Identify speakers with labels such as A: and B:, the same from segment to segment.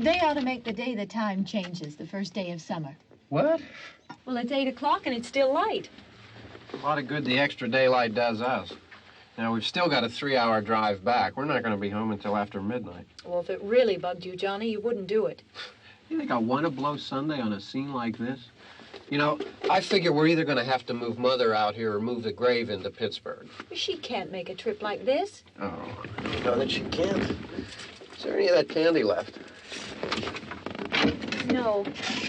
A: They ought to make the day the time changes, the first day of summer.
B: What?
C: Well, it's 8 o'clock and it's still light.
B: A lot of good the extra daylight does us. Now, we've still got a 3-hour drive back. We're not going to be home until after midnight.
C: Well, if it really bugged you, Johnny, you wouldn't do it.
B: You think I want to blow Sunday on a scene like this? You know, I figure we're either going to have to move Mother out here or move the grave into Pittsburgh.
C: She can't make a trip like this.
B: Oh, I don't know that she can't. Is there any of that candy left?
C: No.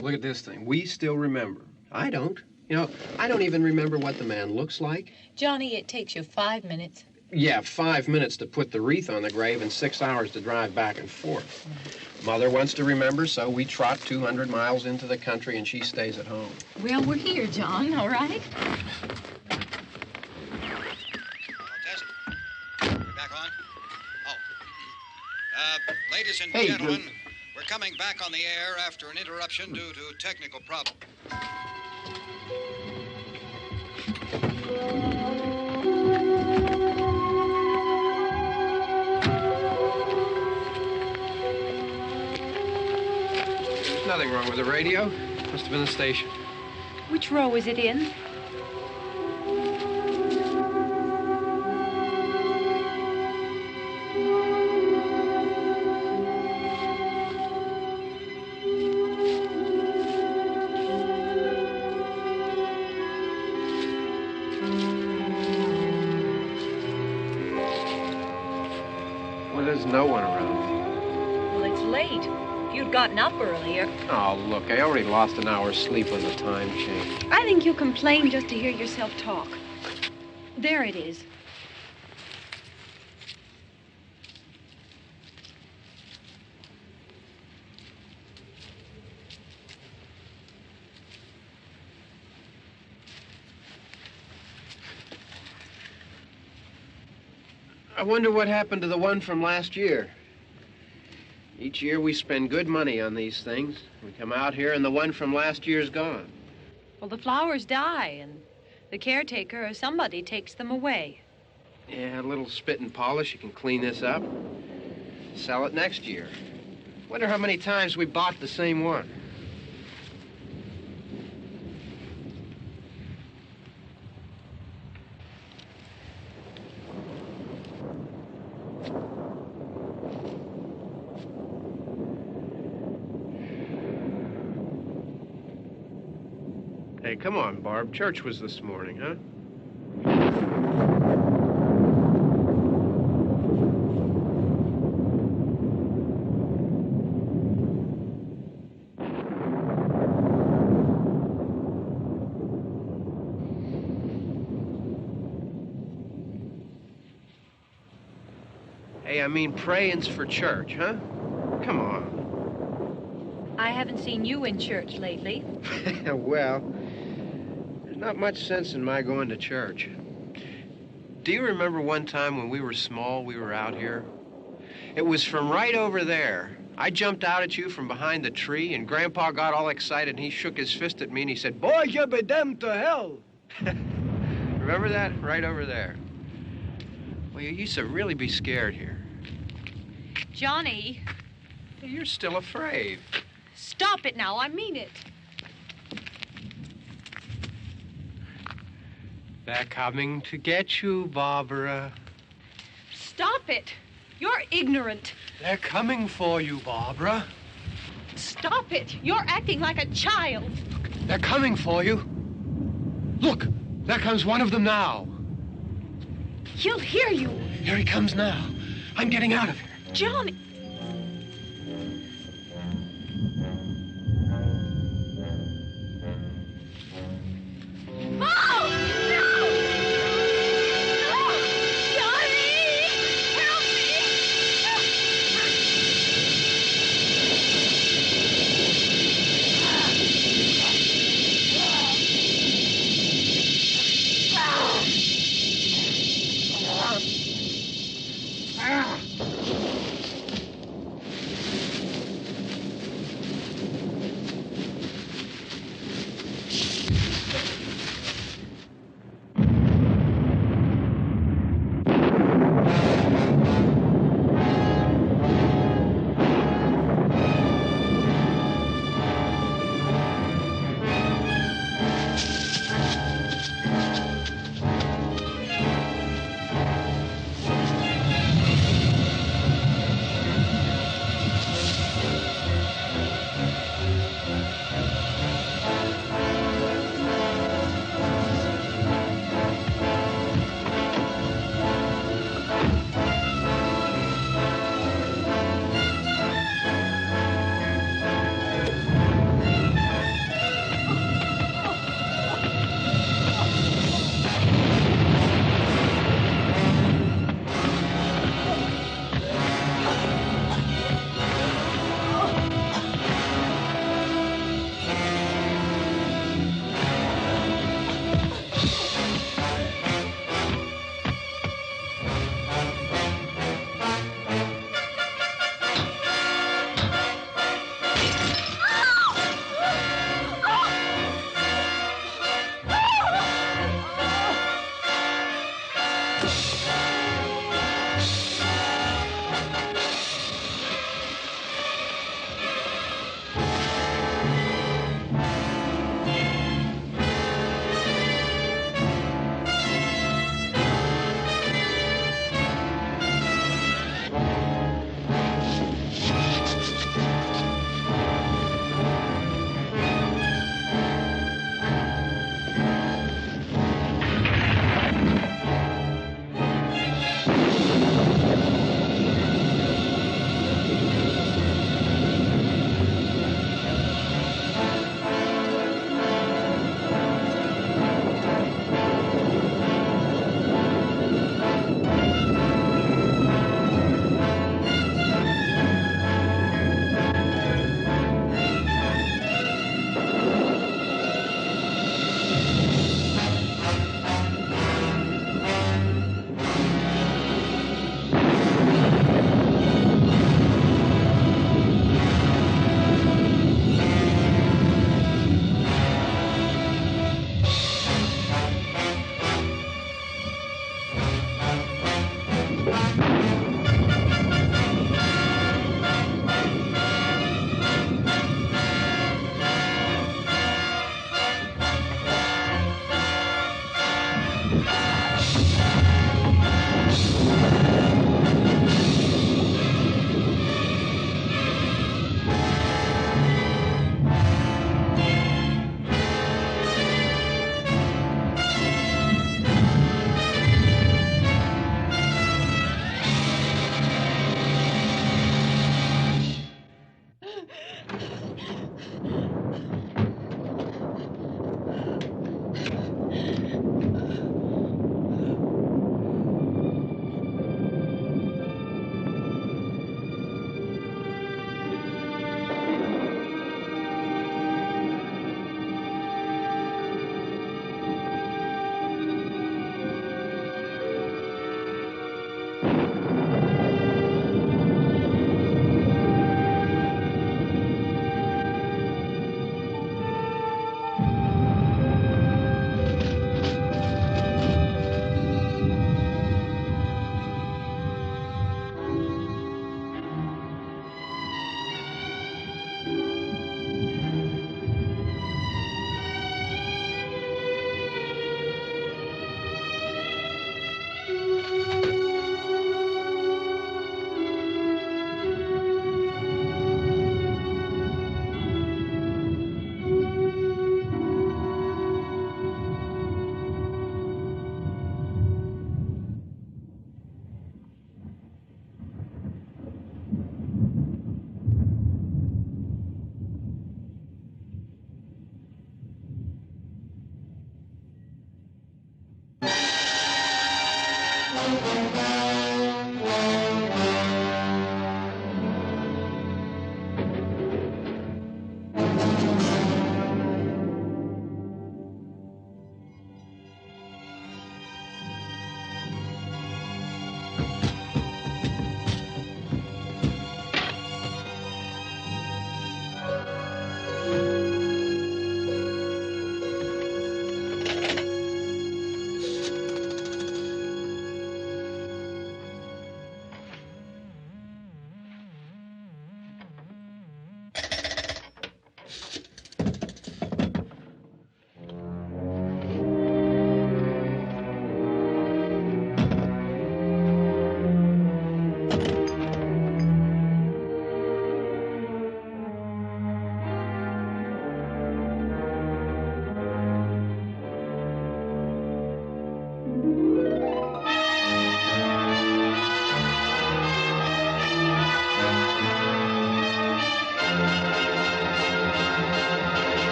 B: Look at this thing. We still remember. I don't. You know, I don't even remember what the man looks like.
A: Johnny, it takes you 5 minutes.
B: Yeah, 5 minutes to put the wreath on the grave and 6 hours to drive back and forth. Mother wants to remember, so we trot 200 miles into the country and she stays at home.
A: Well, we're here, John, all right?
D: Test. We're back on? Oh. Ladies and gentlemen, we're coming back on the air after an interruption due to technical problem.
B: There's nothing wrong with the radio. Must have been the station.
C: Which row is it in?
B: Well, there's no one around.
C: Well, it's late. If you'd gotten up earlier.
B: Oh, look, I already lost an hour's sleep on the time change.
C: I think you complain just to hear yourself talk. There it is.
B: I wonder what happened to the one from last year. Each year we spend good money on these things. We come out here and the one from last year's gone.
C: Well, the flowers die, and the caretaker or somebody takes them away.
B: Yeah, a little spit and polish. You can clean this up. Sell it next year. Wonder how many times we bought the same one. Hey, come on, Barb. Church was this morning, huh? Hey, I mean praying's for church, huh? Come on.
C: I haven't seen you in church lately.
B: Well, there's not much sense in my going to church. Do you remember one time when we were small, we were out here? It was from right over there. I jumped out at you from behind the tree, and Grandpa got all excited, and he shook his fist at me, and he said, "Boy, you be damned to hell." Remember that? Right over there. Well, you used to really be scared here.
C: Johnny,
B: You're still afraid.
C: stop it now. I mean it.
B: They're coming to get you, Barbara.
C: Stop it. You're ignorant.
B: They're coming for you, Barbara.
C: Stop it. You're acting like a child.
B: They're coming for you. Look, there comes one of them now.
C: He'll hear you.
B: Here he comes now. I'm getting out of here.
C: Johnny. Oh! No! No! Johnny! Help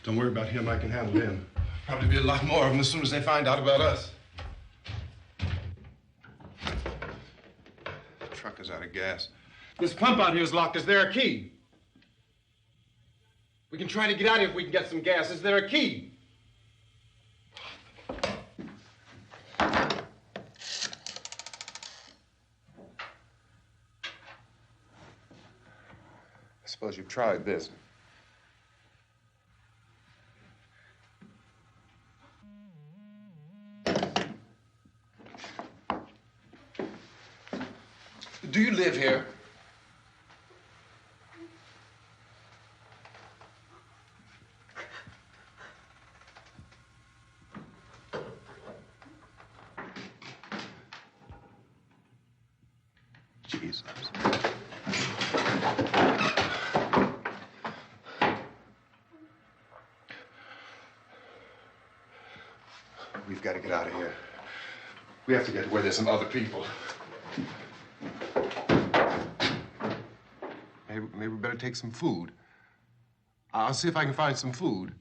E: Don't worry about him. I can handle him. Probably be a lot more of them as soon as they find out about us. The truck is out of gas. This pump out here is locked. Is there a key? We can try to get out of here if we can get some gas. Is there a key? I suppose you've tried this. Do you live here? Jesus. We've got to get out of here. We have to get to where there's some other people. Maybe we better take some food. I'll see if I can find some food.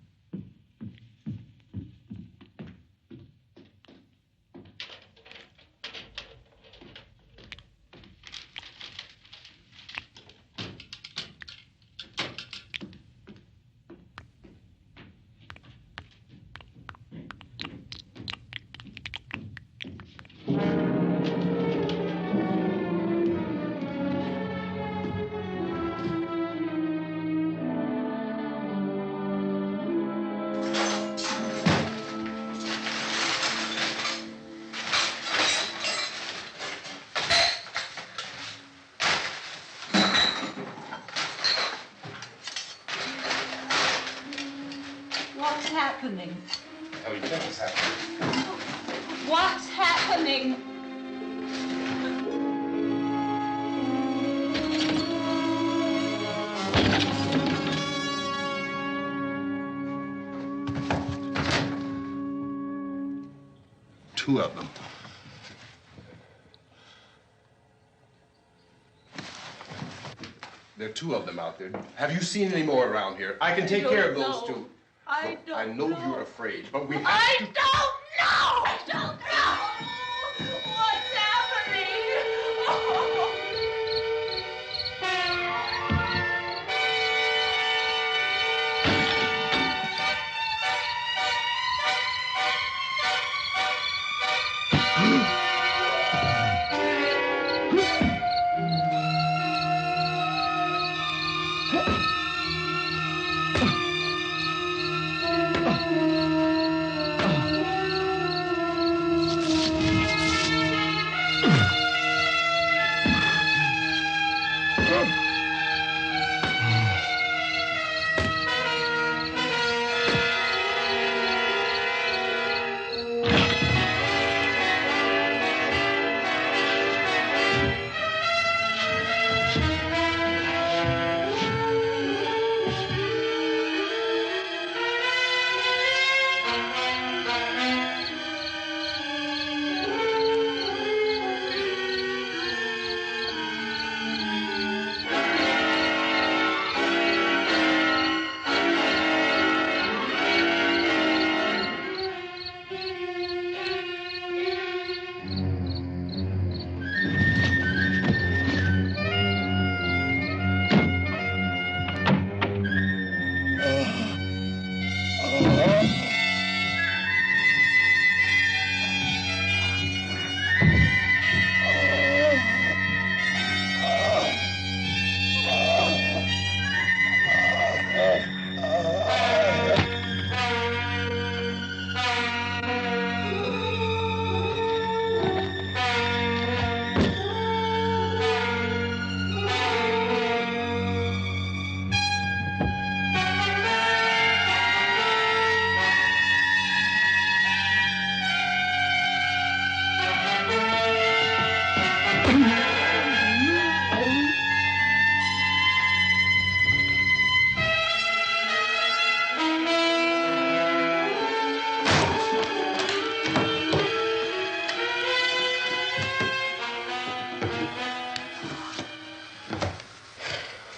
C: What's happening?
E: How do you think it's happening?
C: What's happening?
E: Two of them. There are two of them out there. Have you seen any more around here? I can take care of those two.
C: I
E: Look, I know you're afraid, but we have
C: I
E: to...
C: don't know! I don't know! What's happening?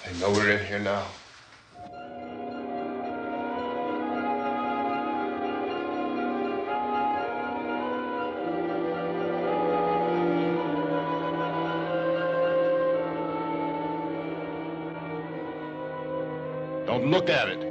E: They know we're in here now.
F: Don't look at it.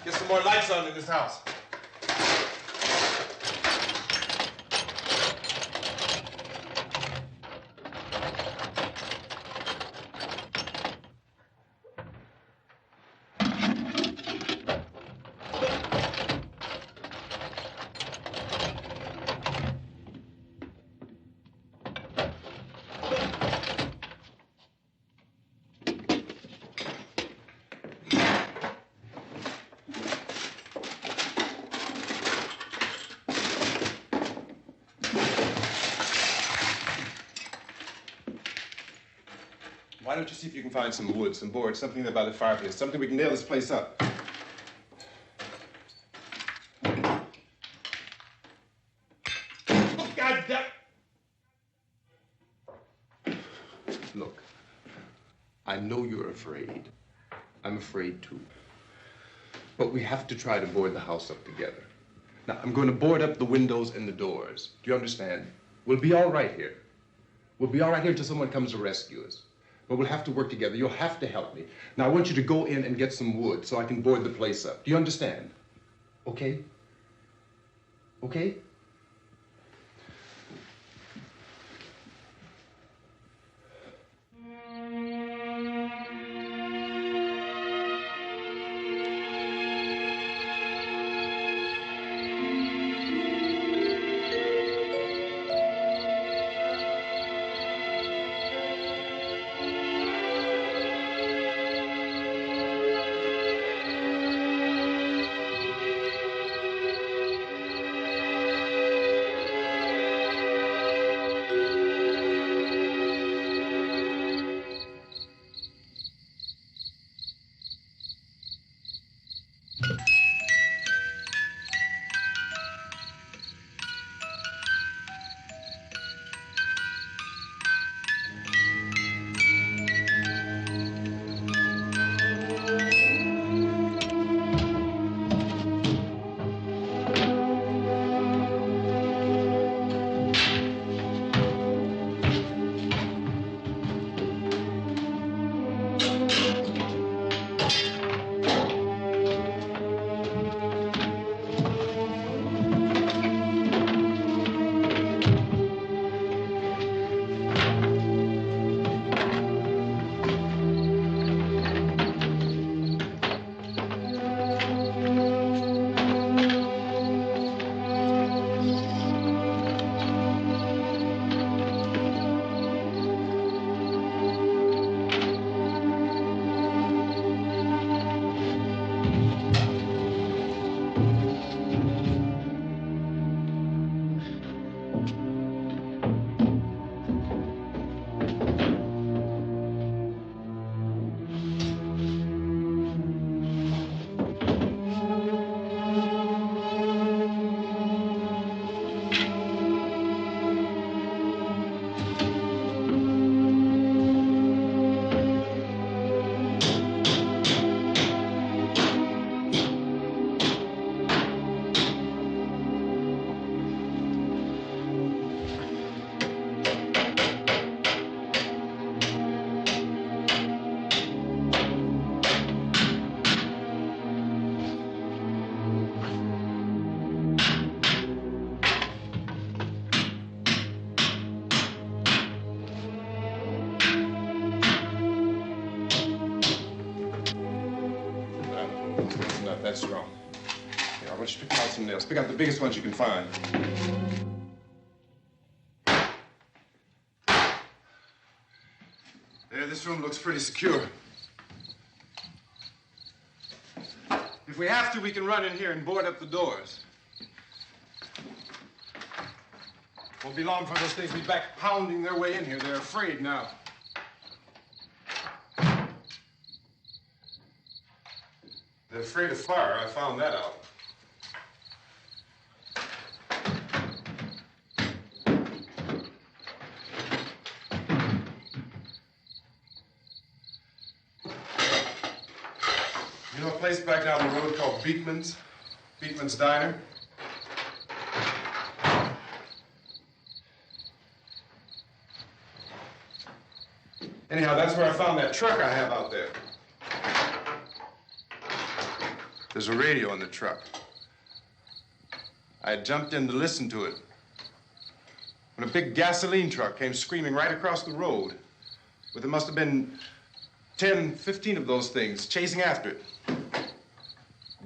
G: Get some more lights on in this house. Why don't you see if you can find some wood, some boards, something there by the fireplace, something we can nail this place up. God damn! Look, I know you're afraid. I'm afraid too. But we have to try to board the house up together. Now, I'm going to board up the windows and the doors. Do you understand? We'll be all right here. We'll be all right here until someone comes to rescue us. But we'll have to work together. You'll have to help me. Now, I want you to go in and get some wood so I can board the place up. Do you understand? Okay? Okay?
E: some nails. Pick out the biggest ones you can find. There, this room looks pretty secure. If we have to, we can run in here and board up the doors. Won't be long before those things will be back pounding their way in here. They're afraid now. They're afraid of fire. I found that out. You know a place back down the road called Beekman's? Beekman's Diner? Anyhow, that's where I found that truck I have out there. There's a radio in the truck. I jumped in to listen to it when a big gasoline truck came screaming right across the road. But there must have been 10, 15 of those things chasing after it,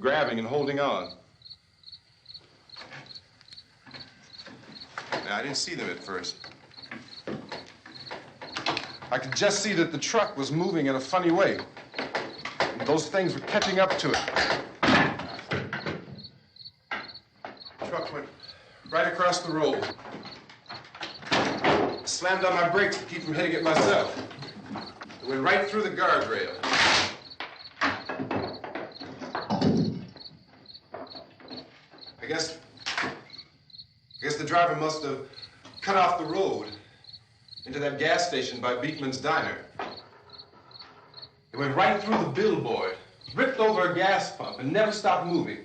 E: grabbing and holding on. Now, I didn't see them at first. I could just see that the truck was moving in a funny way. And those things were catching up to it. The truck went right across the road. I slammed on my brakes to keep from hitting it myself. It went right through the guardrail. I guess the driver must have cut off the road into that gas station by Beekman's Diner. It went right through the billboard, ripped over a gas pump, and never stopped moving.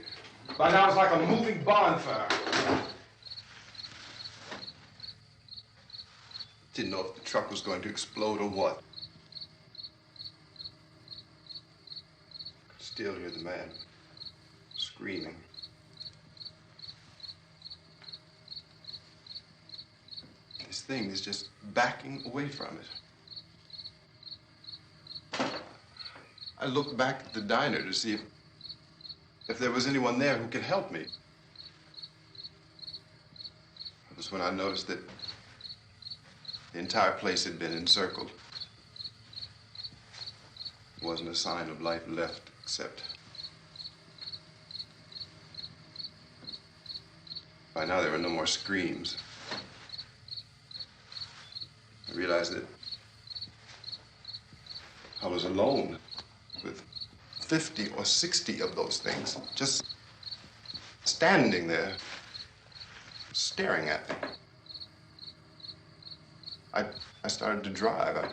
E: By now, it's like a moving bonfire. Didn't know if the truck was going to explode or what. Could still hear the man screaming. This thing is just backing away from it. I looked back at the diner to see if there was anyone there who could help me. It was when I noticed that the entire place had been encircled. There wasn't a sign of life left except by now there were no more screams. I realized that I was alone with 50 or 60 of those things, just standing there, staring at me. I started to drive. I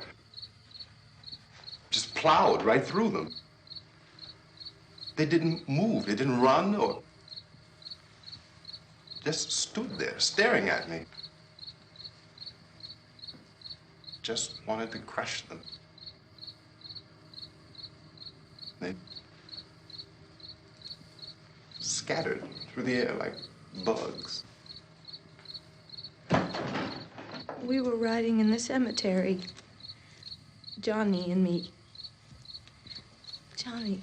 E: just plowed right through them. They didn't move. They didn't run or just stood there, staring at me. Just wanted to crush them. They scattered through the air like bugs.
H: We were riding in the cemetery, Johnny and me. Johnny.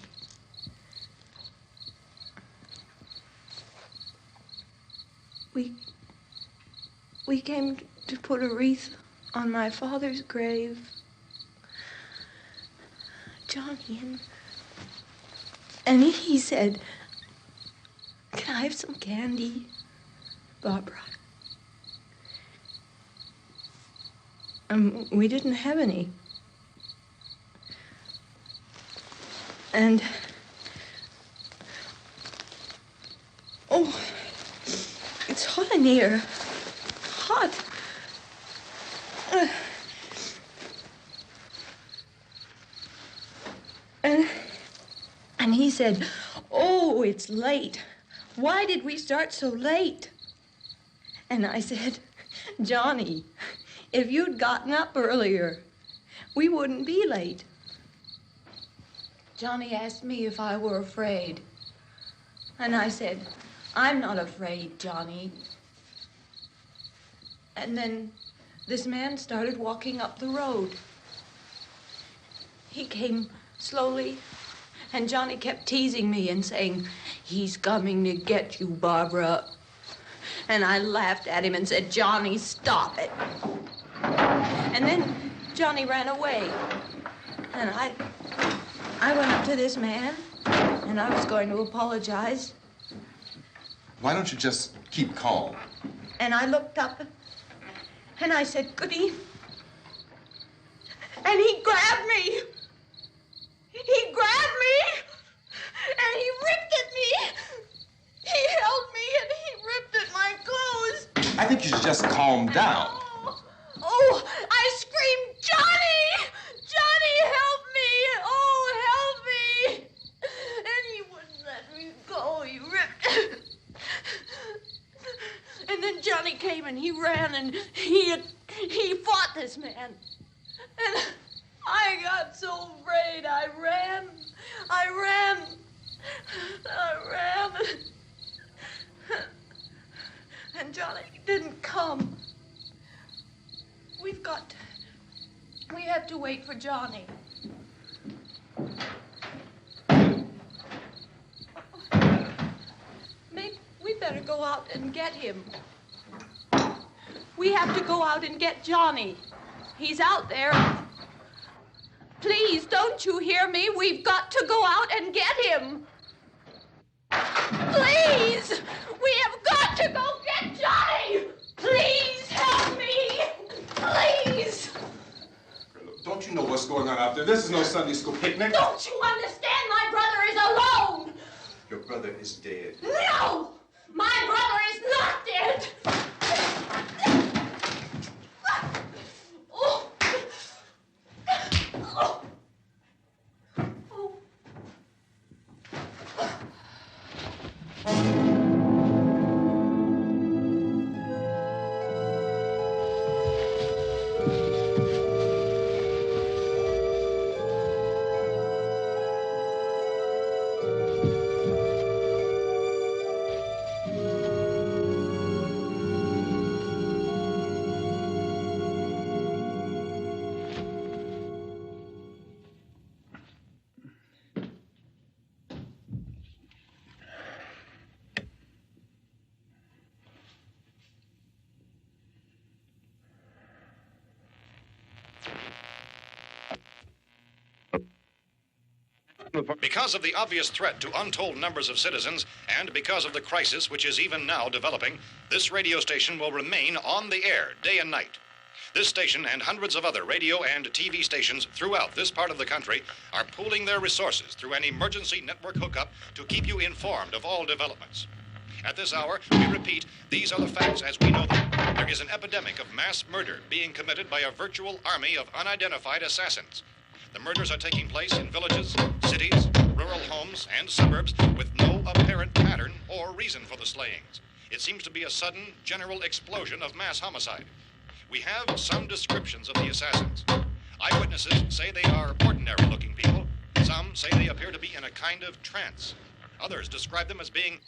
H: We came to put a wreath on my father's grave. Johnny, and he said, "Can I have some candy, Barbara?" We didn't have any. And, oh, it's hot in here. Hot. And he said, "Oh, it's late. Why did we start so late?" And I said, "Johnny, if you'd gotten up earlier, we wouldn't be late." Johnny asked me if I were afraid. And I said, "I'm not afraid, Johnny." And then this man started walking up the road. He came slowly And Johnny kept teasing me and saying, "He's coming to get you, Barbara." And I laughed at him and said, "Johnny, stop it." And then Johnny ran away. And I went up to this man, and I was going to apologize.
E: Why don't you just keep calm?
H: And I looked up, and I said, "Goody." And he grabbed me. He grabbed me, and he ripped at me. He held me, and he ripped at my clothes.
E: I think you should just calm down.
H: Oh, I screamed, "Johnny! Johnny, help me! Oh, help me!" And he wouldn't let me go. He ripped. And then Johnny came and he ran and he fought this man. And I got so afraid. I ran. And Johnny didn't come. We have to wait for Johnny. Maybe we better go out and get him. We have to go out and get Johnny. He's out there. Please, don't you hear me? We've got to go out and get him. Please! We have got to go get Johnny! Please help me! Please!
E: Don't you know what's going on out there? This is no Sunday school picnic.
H: Don't you understand? My brother is alone!
E: Your brother is dead.
H: No! My brother is not dead! Oh. Oh.
D: Because of the obvious threat to untold numbers of citizens, and because of the crisis which is even now developing, this radio station will remain on the air day and night. This station and hundreds of other radio and TV stations throughout this part of the country are pooling their resources through an emergency network hookup to keep you informed of all developments. At this hour, we repeat, these are the facts as we know them. There is an epidemic of mass murder being committed by a virtual army of unidentified assassins. The murders are taking place in villages, cities, rural homes, and suburbs with no apparent pattern or reason for the slayings. It seems to be a sudden, general explosion of mass homicide. We have some descriptions of the assassins. Eyewitnesses say they are ordinary-looking people. Some say they appear to be in a kind of trance. Others describe them as being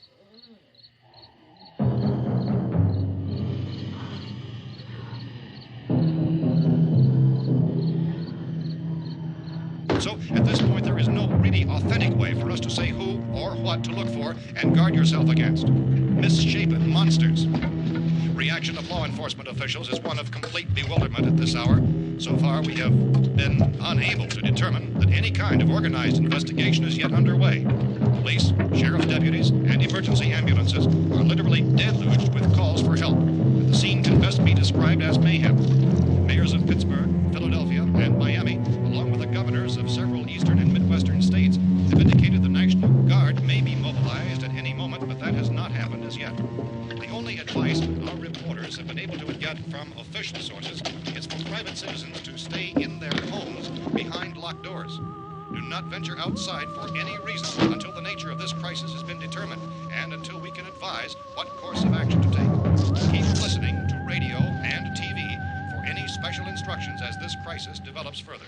D: So, at this point, there is no really authentic way for us to say who or what to look for and guard yourself against. Misshapen monsters. Reaction of law enforcement officials is one of complete bewilderment at this hour. So far, we have been unable to determine that any kind of organized investigation is yet underway. Police, sheriff's deputies, and emergency ambulances are literally deluged with calls for help. The scene can best be described as mayhem. Mayors of Pittsburgh, Philadelphia, and Miami, along with the governors of several eastern and midwestern states, have indicated the National Guard may be mobilized at any moment, but that has not happened as yet. The only advice our reporters have been able to get from official sources is for private citizens to stay in their homes behind locked doors. Do not venture outside for any reason until the nature of this crisis has been determined and until we can advise what course of action to take. Keep listening to radio and TV for any special instructions as this crisis develops further.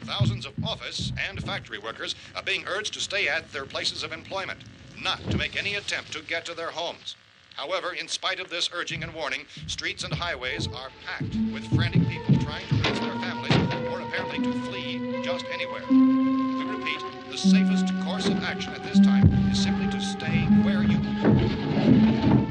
D: Thousands of office and factory workers are being urged to stay at their places of employment, not to make any attempt to get to their homes. However, in spite of this urging and warning, streets and highways are packed with frantic people trying to reach their families or apparently to flee just anywhere. We repeat, the the safest course of action at this time is simply to stay where you are.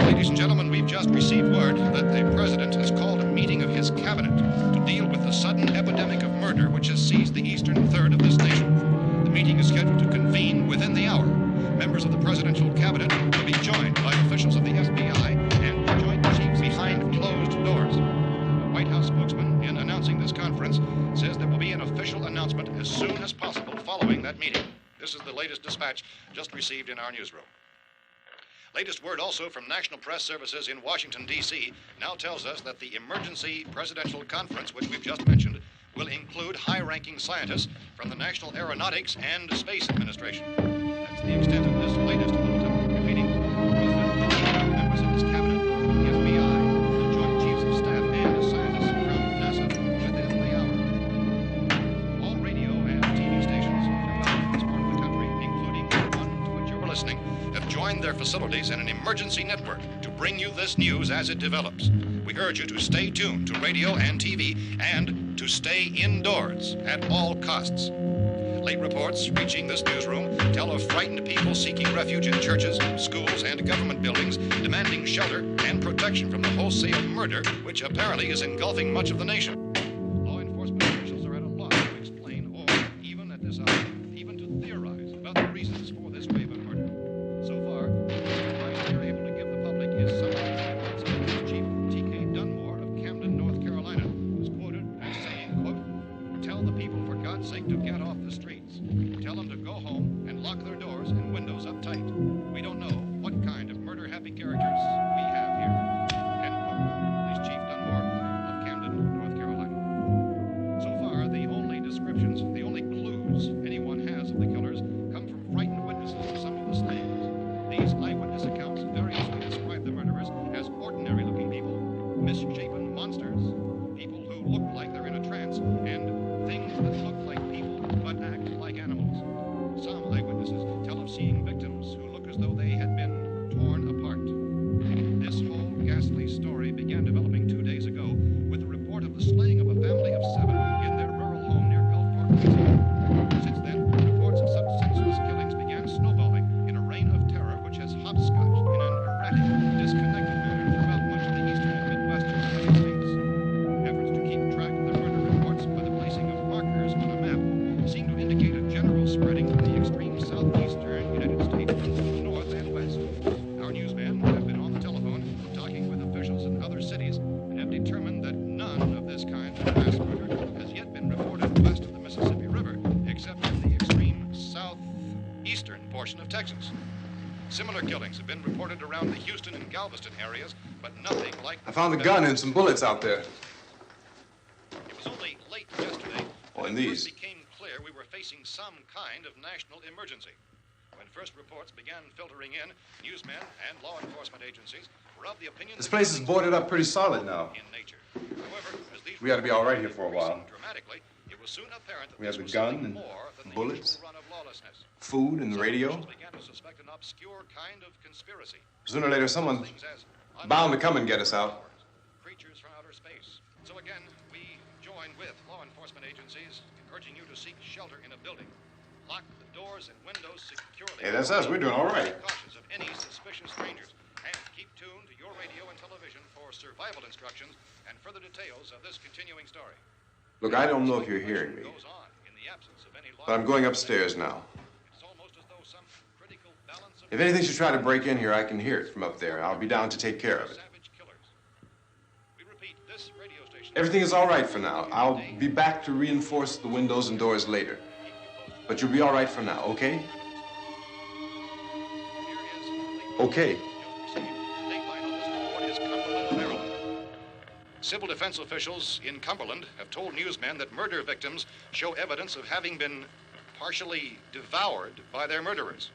D: Ladies and gentlemen, we've just received word that the President has called a meeting of his cabinet to deal with the sudden epidemic of murder which has seized the eastern third of this nation. The meeting is scheduled to convene within the hour. Members of the presidential cabinet will be joined by officials of the FBI and the Joint Chiefs behind closed doors. The White House spokesman, in announcing this conference, says there will be an official announcement as soon as possible following that meeting. This is the latest dispatch just received in our newsroom. Latest word also from National Press Services in Washington, D.C. now tells us that the emergency presidential conference, which we've just mentioned, will include high-ranking scientists from the National Aeronautics and Space Administration. That's the extent of this latest bulletin. Repeating, the President, members of his cabinet, the FBI, the Joint Chiefs of Staff, and scientists from NASA within the hour. All radio and TV stations throughout this part of the country, including the one to which you're listening, have joined their facilities in an emergency network to bring you this news as it develops. We urge you to stay tuned to radio and TV and to stay indoors at all costs. Late reports reaching this newsroom tell of frightened people seeking refuge in churches, schools, and government buildings, demanding shelter and protection from the wholesale murder which apparently is engulfing much of the nation. Law enforcement officials are at a loss to explain or, even at this hour, even to theorize about the reasons for this wave of murder. So far, the advice we are able to give the public is summary reports of Police Chief T.K. Dunmore of Camden, North Carolina, who's quoted as saying, quote, "Tell the people, for God's sake, to get off the streets. Tell them to go home and lock their doors and windows up tight. We don't know what kind of murder-happy characters we have here." End quote. Police Chief Dunmore of Camden, North Carolina. So far, the only descriptions, the only clues anyone has of the killers come from frightened witnesses of some of the slayings. These eyewitness accounts variously describe the murderers as ordinary-looking people, misshapen monsters, people who look like they're in a trance, and things that look like people but act like animals. Some eyewitnesses tell of seeing victims who look as though they had been torn apart. This whole ghastly story began developing 2 days ago with the report of the slaying of a family of 7 in their rural home near Gulfport, Louisiana. Since then, reports of such senseless killings began snowballing in a reign of terror which has hopscotched in an erratic, disconnected manner throughout much of the eastern and midwestern United States. Efforts to keep track of the murder reports by the placing of markers on a map seem to indicate a general spreading from the extreme southeastern United States to the north and west. Our newsmen have been on the telephone talking with officials in other cities and have determined that none of this kind of mass murder has yet been reported west of the Mississippi River, except in the extreme southeastern portion of Texas. Similar killings have been reported around the Houston and Galveston areas, but nothing like...
E: I found a gun and some bullets out there.
D: It was only late yesterday
E: Oh, and
D: that it
E: these.
D: first became clear we were facing some kind of national emergency. When first reports began filtering in, newsmen and law enforcement agencies were of the opinion
E: This
D: that
E: place is
D: killings
E: boarded
D: were
E: up pretty solid now.
D: in nature. However, as these
E: We ought to be all right here
D: reports
E: for a while.
D: increased dramatically, it was soon apparent that
E: We have
D: this
E: the
D: was
E: gun
D: something
E: and
D: more than the
E: bullets,
D: usual run of lawlessness.
E: food and the
D: Some
E: radio.
D: officials began to suspect an obscure kind of conspiracy.
E: Sooner or later, someone's
D: Things as
E: bound to come and get us out.
D: creatures from outer space. So again, we join with law enforcement agencies, urging you to seek shelter in a building. Lock the doors and windows securely.
E: Hey, that's us. We're doing all right.
D: Be cautious of any suspicious strangers, and keep tuned to your radio and television for survival instructions and further details of this continuing story.
E: Look, I don't know if you're hearing me,
D: Goes on in the absence of any law.
E: but I'm going upstairs now.
D: It's almost as though some critical balance of
E: If anything should try to break in here, I can hear it from up there. I'll be down to take care of it.
D: savage killers. We repeat, this radio station.
E: Everything is all right for now. I'll be back to reinforce the windows and doors later. But you'll be all right for now, okay? Okay.
D: Civil defense officials in Cumberland have told newsmen that murder victims show evidence of having been partially devoured by their murderers.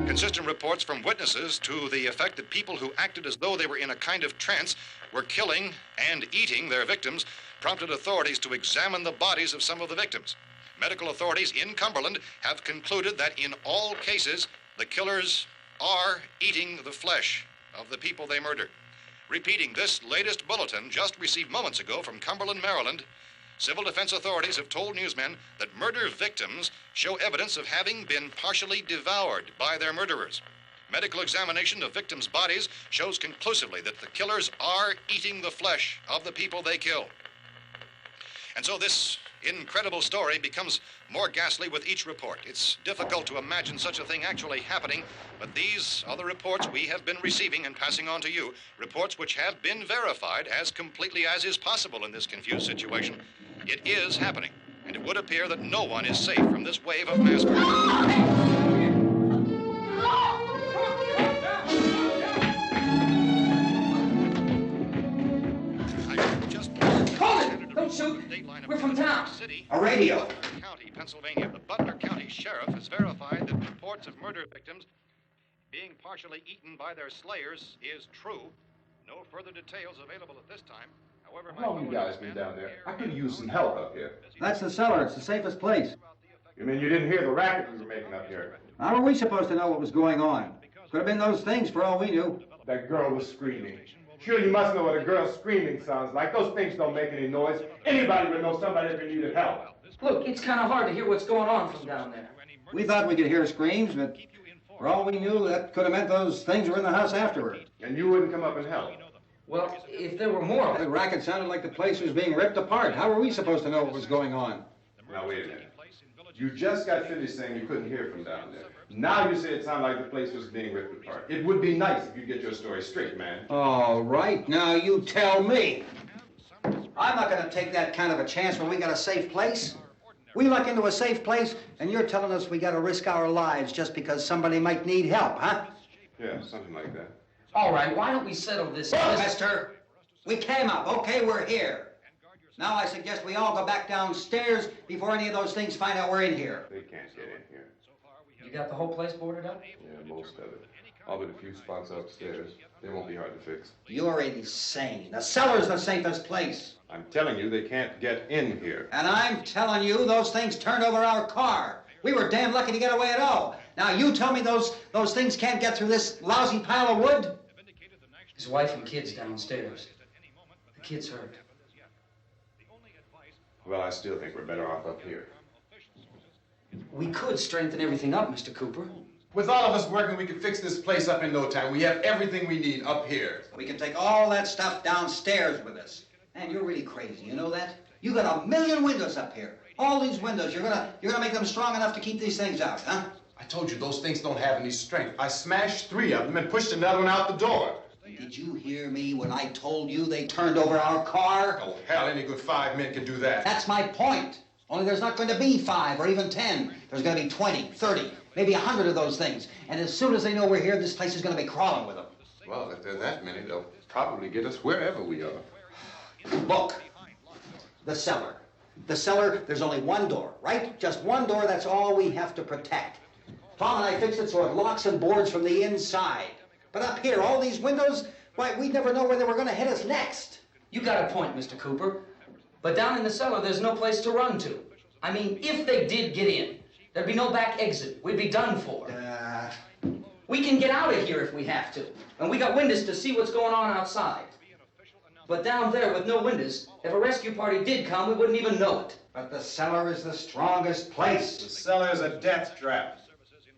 D: Consistent reports from witnesses to the effect that people who acted as though they were in a kind of trance were killing and eating their victims prompted authorities to examine the bodies of some of the victims. Medical authorities in Cumberland have concluded that in all cases, the killers are eating the flesh of the people they murdered. Repeating this latest bulletin just received moments ago from Cumberland, Maryland, civil defense authorities have told newsmen that murder victims show evidence of having been partially devoured by their murderers. Medical examination of victims' bodies shows conclusively that the killers are eating the flesh of the people they kill. And so this incredible story becomes more ghastly with each report. It's difficult to imagine such a thing actually happening, but these are the reports we have been receiving and passing on to you, reports which have been verified as completely as is possible in this confused situation. It is happening, and it would appear that no one is safe from this wave of mass murder.
I: Don't shoot. We're from town.
D: A
I: radio.
D: County, Pennsylvania. The Butler County Sheriff has verified that reports of murder victims being partially eaten by their slayers is true. No further details available at this time. However,
E: How long you guys been down there? I could use some help up here.
J: That's the cellar. It's the safest place.
E: You mean you didn't hear the racket we were making up here?
J: How were we supposed to know what was going on? Could have been those things for all we knew.
E: That girl was screaming. Sure, you must know what a girl screaming sounds like. Those things don't make any noise. Anybody would know somebody ever needed help.
I: Look, it's kind of hard to hear what's going on from down there.
J: We thought we could hear screams, but for all we knew, that could have meant those things were in the house afterward.
E: And you wouldn't come up and help?
I: Well, if there were more...
J: The racket sounded like the place was being ripped apart. How were we supposed to know what was going on?
E: Now, wait a minute. You just got finished saying you couldn't hear from down there. Now you say it sounded like the place was being ripped apart. It would be nice if you get your story straight, man.
J: All right, now you tell me. I'm not going to take that kind of a chance when we got a safe place. We luck into a safe place, and you're telling us we got to risk our lives just because somebody might need help, huh?
E: Yeah, something like that.
I: All right, why don't we settle this?
J: Mister, we came up. Okay, we're here. Now I suggest we all go back downstairs before any of those things find out we're in here.
E: They can't get in here.
I: You got the whole place boarded up?
E: Yeah, most of it. All but a few spots upstairs. They won't be hard to fix.
J: You're insane. The cellar's the safest place.
E: I'm telling you, they can't get in here.
J: And I'm telling you, those things turned over our car. We were damn lucky to get away at all. Now you tell me those things can't get through this lousy pile of wood?
I: His wife and kids downstairs. The kid's hurt.
E: Well, I still think we're better off up here.
I: We could strengthen everything up, Mr. Cooper.
E: With all of us working, we could fix this place up in no time. We have everything we need up here.
J: We can take all that stuff downstairs with us. Man, you're really crazy, you know that? You got 1,000,000 windows up here. All these windows, you're gonna make them strong enough to keep these things out, huh?
E: I told you those things don't have any strength. I smashed 3 of them and pushed another one out the door.
J: Did you hear me when I told you they turned over our car?
E: Oh, hell, any good 5 men can do that.
J: That's my point. Only there's not going to be 5 or even 10. There's going to be 20, 30, maybe 100 of those things. And as soon as they know we're here, this place is going to be crawling with them.
E: Well, if there are that many, they'll probably get us wherever we are.
J: Look, the cellar. The cellar, there's only one door, right? Just one door, that's all we have to protect. Tom and I fixed it so it locks and boards from the inside. But up here, all these windows, why, we'd never know where they were going to hit us next.
I: You got a point, Mr. Cooper. But down in the cellar, there's no place to run to. I mean, if they did get in, there'd be no back exit. We'd be done for. We can get out of here if we have to. And we got windows to see what's going on outside. But down there with no windows, if a rescue party did come, we wouldn't even know it.
J: But the cellar is the strongest place.
E: The cellar is a death trap.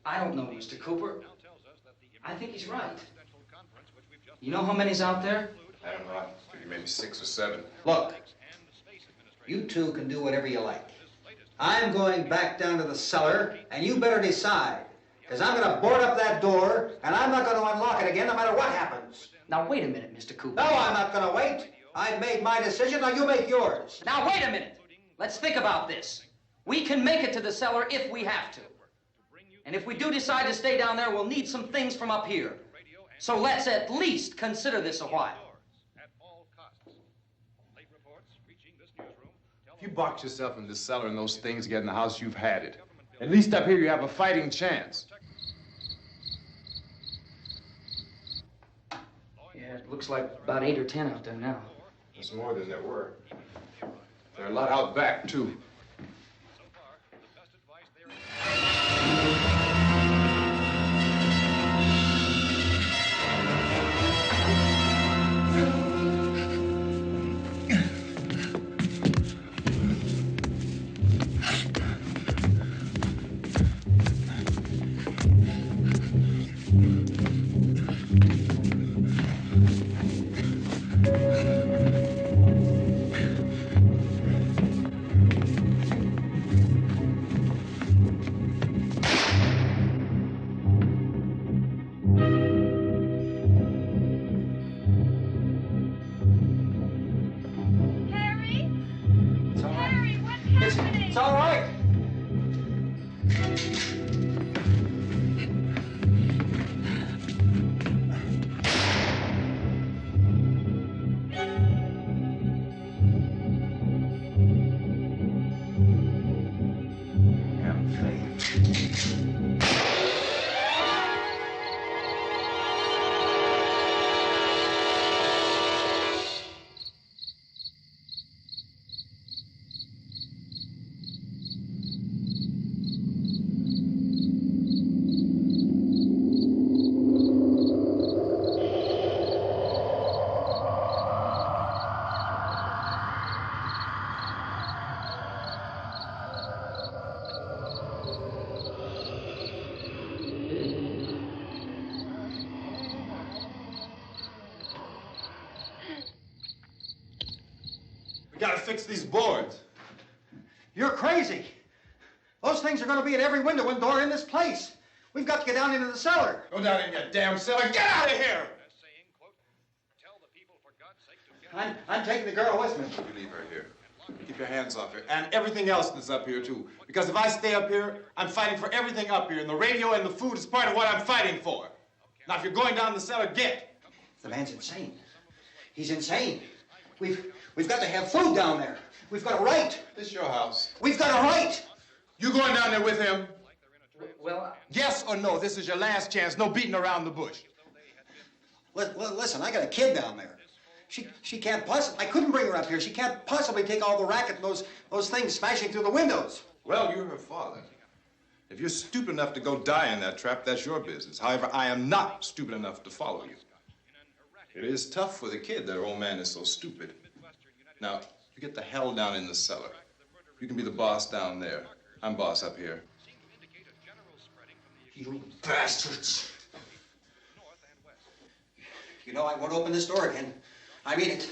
I: I don't know, Mr. Cooper. I think he's right. You know how many's out there?
E: I don't know. Maybe 6 or 7.
J: Look, you two can do whatever you like. I'm going back down to the cellar, and you better decide. Because I'm going to board up that door, and I'm not going to unlock it again no matter what happens.
I: Now, wait a minute, Mr. Cooper.
J: No, I'm not going to wait. I've made my decision, now you make yours.
I: Now, wait a minute. Let's think about this. We can make it to the cellar if we have to. And if we do decide to stay down there, we'll need some things from up here. So let's at least consider this a while.
F: If you box yourself in this cellar and those things get in the house, you've had it. At least up here you have a fighting chance.
I: Yeah, it looks like about 8 or 10 out there now.
F: There's more than there were. There are a lot out back, too.
J: It's all right.
E: Gotta fix these boards.
J: You're crazy. Those things are going to be at every window and door in this place. We've got to get down into the cellar.
E: Go down in your damn cellar. Get out of here!
J: I'm taking the girl with me.
E: You leave her here. Keep your hands off her. And everything else that's up here, too. Because if I stay up here, I'm fighting for everything up here. And the radio and the food is part of what I'm fighting for. Now, if you're going down the cellar, get.
J: The man's insane. He's insane. We've got to have food down there. We've got a right.
E: This is your house.
J: We've got a right.
E: You going down there with him?
I: Well,
E: Yes or no? This is your last chance. No beating around the bush.
J: Listen, I got a kid down there. She can't possibly. I couldn't bring her up here. She can't possibly take all the racket and those things smashing through the windows.
E: Well, you're her father. If you're stupid enough to go die in that trap, that's your business. However, I am not stupid enough to follow you. It is tough for the kid that her old man is so stupid. Now, you get the hell down in the cellar. You can be the boss down there. I'm boss up here.
J: You bastards. You know, I won't open this door again. I mean it.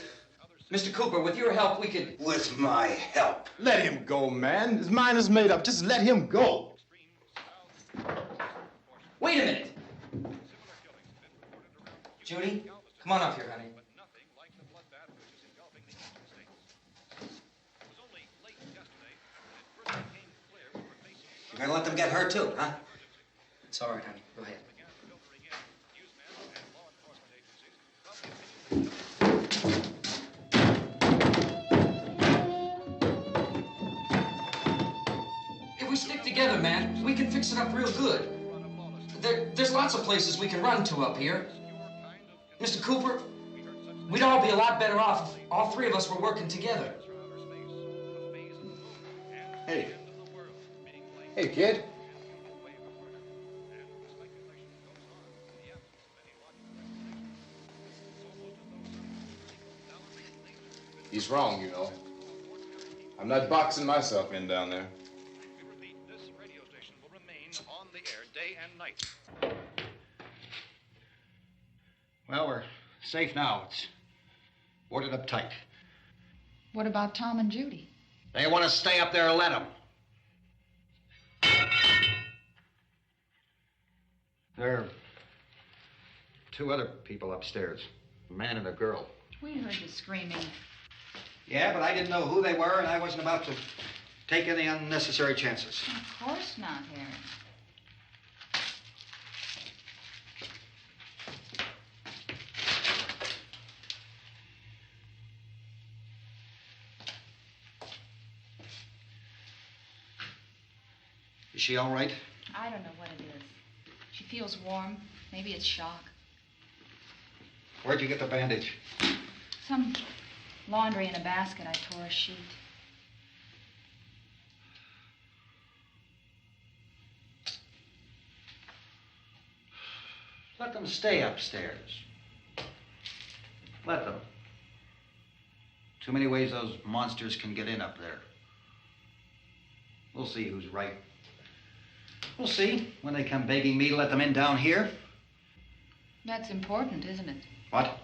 I: Mr. Cooper, with your help, we could...
J: With my help.
E: Let him go, man. His mind is made up. Just let him go.
I: Wait a minute. Judy, come on up here, honey.
J: You're gonna let them get hurt too, huh?
I: It's all right, honey. Go ahead. If we stick together, man, we can fix it up real good. There's lots of places we can run to up here. Mr. Cooper, we'd all be a lot better off if all three of us were working together.
F: Hey. Hey, kid. He's wrong, you know. I'm not boxing myself in down there.
D: This radio station will remain on the air day and night.
J: Well, we're safe now. It's boarded up tight.
A: What about Tom and Judy?
J: They want to stay up there, let them. There are two other people upstairs, a man and a girl.
C: We heard you screaming.
J: Yeah, but I didn't know who they were, and I wasn't about to take any unnecessary chances.
C: Of course not, Harry.
J: Is she all right?
C: I don't know what it is. She feels warm. Maybe it's shock.
J: Where'd you get the bandage?
C: Some laundry in a basket. I tore a sheet.
J: Let them stay upstairs. Let them. Too many ways those monsters can get in up there. We'll see who's right. We'll see when they come begging me to let them in down here.
C: That's important, isn't it?
J: What?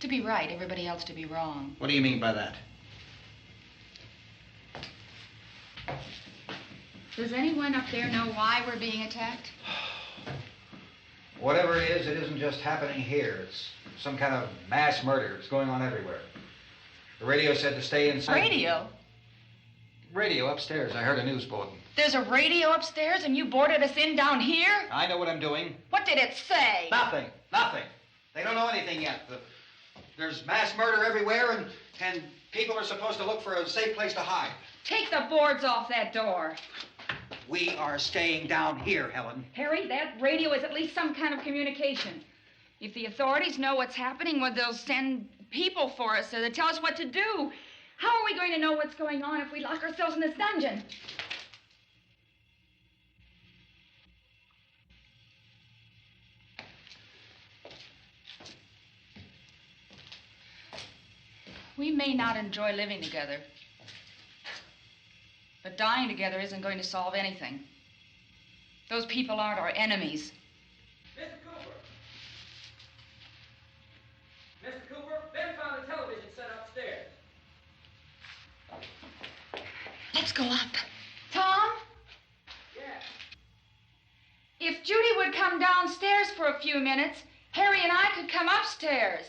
C: To be right, everybody else to be wrong.
J: What do you mean by that?
C: Does anyone up there know why we're being attacked?
J: Whatever it isn't just happening here. It's some kind of mass murder. It's going on everywhere. The radio said to stay inside.
C: Radio?
J: Radio upstairs. I heard a news bulletin.
C: There's a radio upstairs and you boarded us in down here?
J: I know what I'm doing.
C: What did it say?
J: Nothing. Nothing. They don't know anything yet. There's mass murder everywhere, and people are supposed to look for a safe place to hide.
C: Take the boards off that door.
J: We are staying down here, Helen.
C: Harry, that radio is at least some kind of communication. If the authorities know what's happening, well, they'll send people for us so they tell us what to do. How are we going to know what's going on if we lock ourselves in this dungeon? We may not enjoy living together, but dying together isn't going to solve anything. Those people aren't our enemies.
K: Mr. Cooper! Mr. Cooper, Ben found a television set upstairs.
C: Let's go up. Tom?
K: Yeah.
C: If Judy would come downstairs for a few minutes, Harry and I could come upstairs.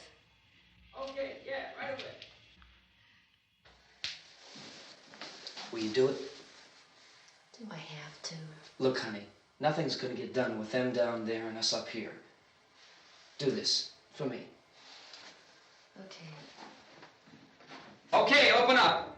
K: Okay, yeah, right away.
I: Will you do it?
L: Do I have to?
I: Look, honey, nothing's gonna get done with them down there and us up here. Do this for me.
L: Okay.
I: Okay, open up.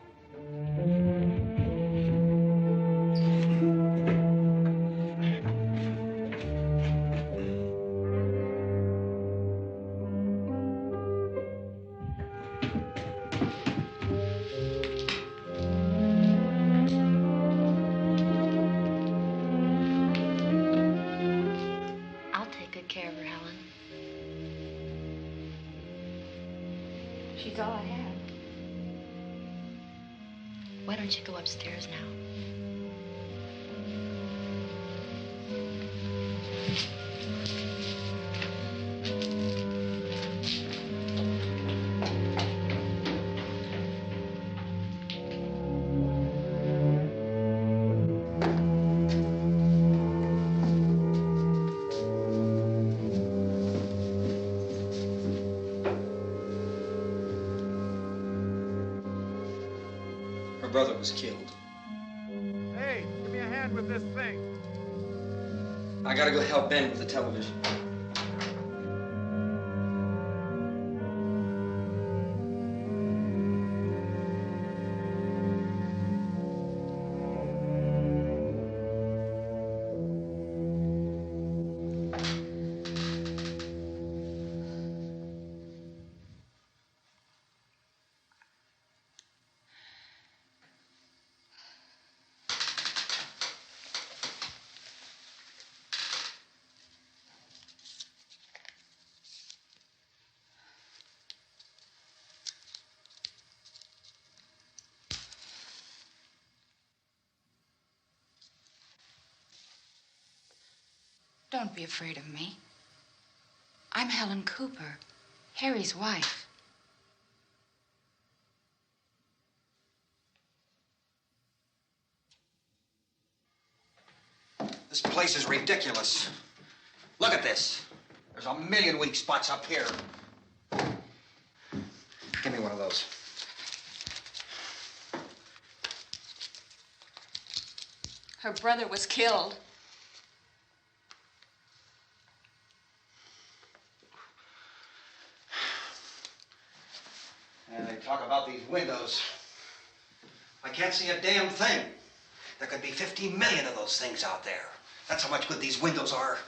C: She's all I have.
L: Why don't you go upstairs now?
I: Her brother was killed.
E: Hey, give me a hand with this thing.
I: I gotta go help Ben with the television.
C: Don't be afraid of me. I'm Helen Cooper, Harry's wife.
J: This place is ridiculous. Look at this. There's a million weak spots up here.
E: me one of those.
C: Her brother was killed.
J: And they talk about these windows. I can't see a damn thing. There could be 15 million of those things out there. That's how much good these windows are.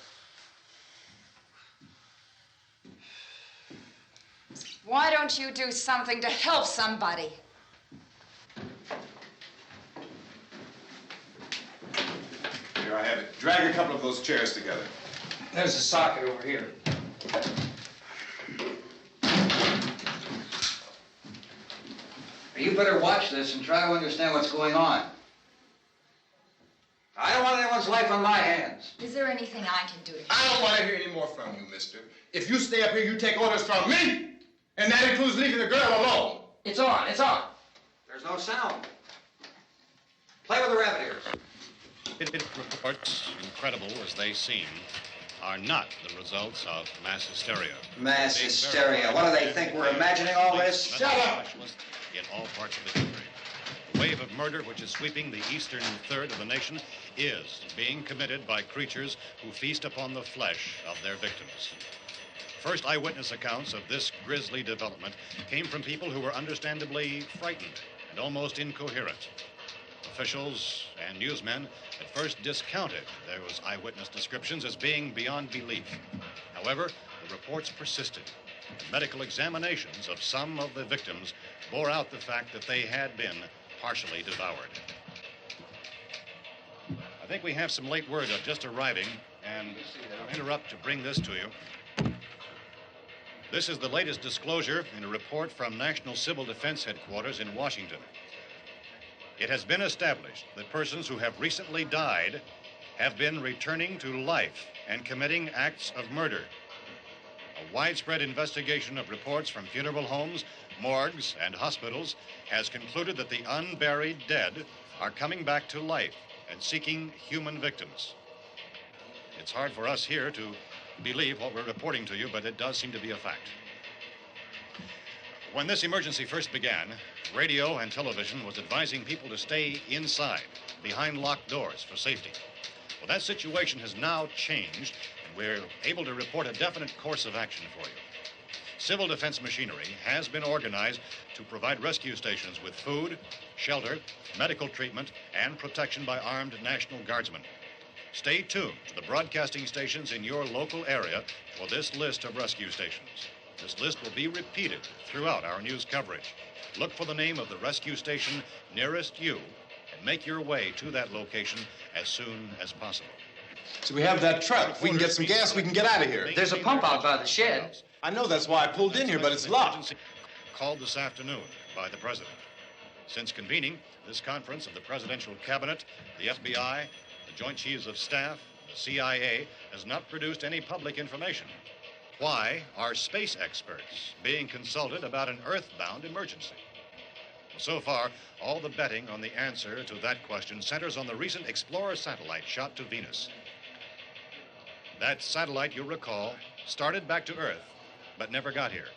C: Why don't you do something to help somebody?
E: Here, I have it. Drag a couple of those chairs together.
I: There's a socket over here. You better watch this and try to understand what's going on. I don't want anyone's life on my hands.
C: Is there anything I can do to help?
E: I don't want to hear any more from you, mister. If you stay up here, you take orders from me. And that includes leaving the girl alone.
I: It's on, it's on.
J: There's no sound. Play with the rabbit ears.
D: Reports, incredible as they seem, are not the results of mass hysteria.
J: Mass hysteria. What do they think? We're imagining all this?
D: Shut up! In all parts of the country. The wave of murder which is sweeping the eastern third of the nation is being committed by creatures who feast upon the flesh of their victims. First eyewitness accounts of this grisly development came from people who were understandably frightened and almost incoherent. Officials and newsmen at first discounted those eyewitness descriptions as being beyond belief. However, the reports persisted. And medical examinations of some of the victims bore out the fact that they had been partially devoured. I think we have some late word just arriving, and I'll interrupt to bring this to you. This is the latest disclosure in a report from National Civil Defense Headquarters in Washington. It has been established that persons who have recently died have been returning to life and committing acts of murder. A widespread investigation of reports from funeral homes, morgues, and hospitals has concluded that the unburied dead are coming back to life and seeking human victims. It's hard for us here to believe what we're reporting to you, but it does seem to be a fact. When this emergency first began, radio and television was advising people to stay inside, behind locked doors for safety. Well, that situation has now changed, and we're able to report a definite course of action for you. Civil defense machinery has been organized to provide rescue stations with food, shelter, medical treatment, and protection by armed National Guardsmen. Stay tuned to the broadcasting stations in your local area for this list of rescue stations. This list will be repeated throughout our news coverage. Look for the name of the rescue station nearest you and make your way to that location as soon as possible.
E: So we have that truck. If we can get some gas, we can get out of here.
I: There's a pump out by the shed.
E: I know, that's why I pulled in here, but it's locked.
D: Called this afternoon by the president. Since convening this conference of the presidential cabinet, the FBI, the Joint Chiefs of Staff, the CIA has not produced any public information. Why are space experts being consulted about an earthbound emergency? So far, all the betting on the answer to that question centers on the recent Explorer satellite shot to Venus. That satellite, you'll recall, started back to Earth, but never got here.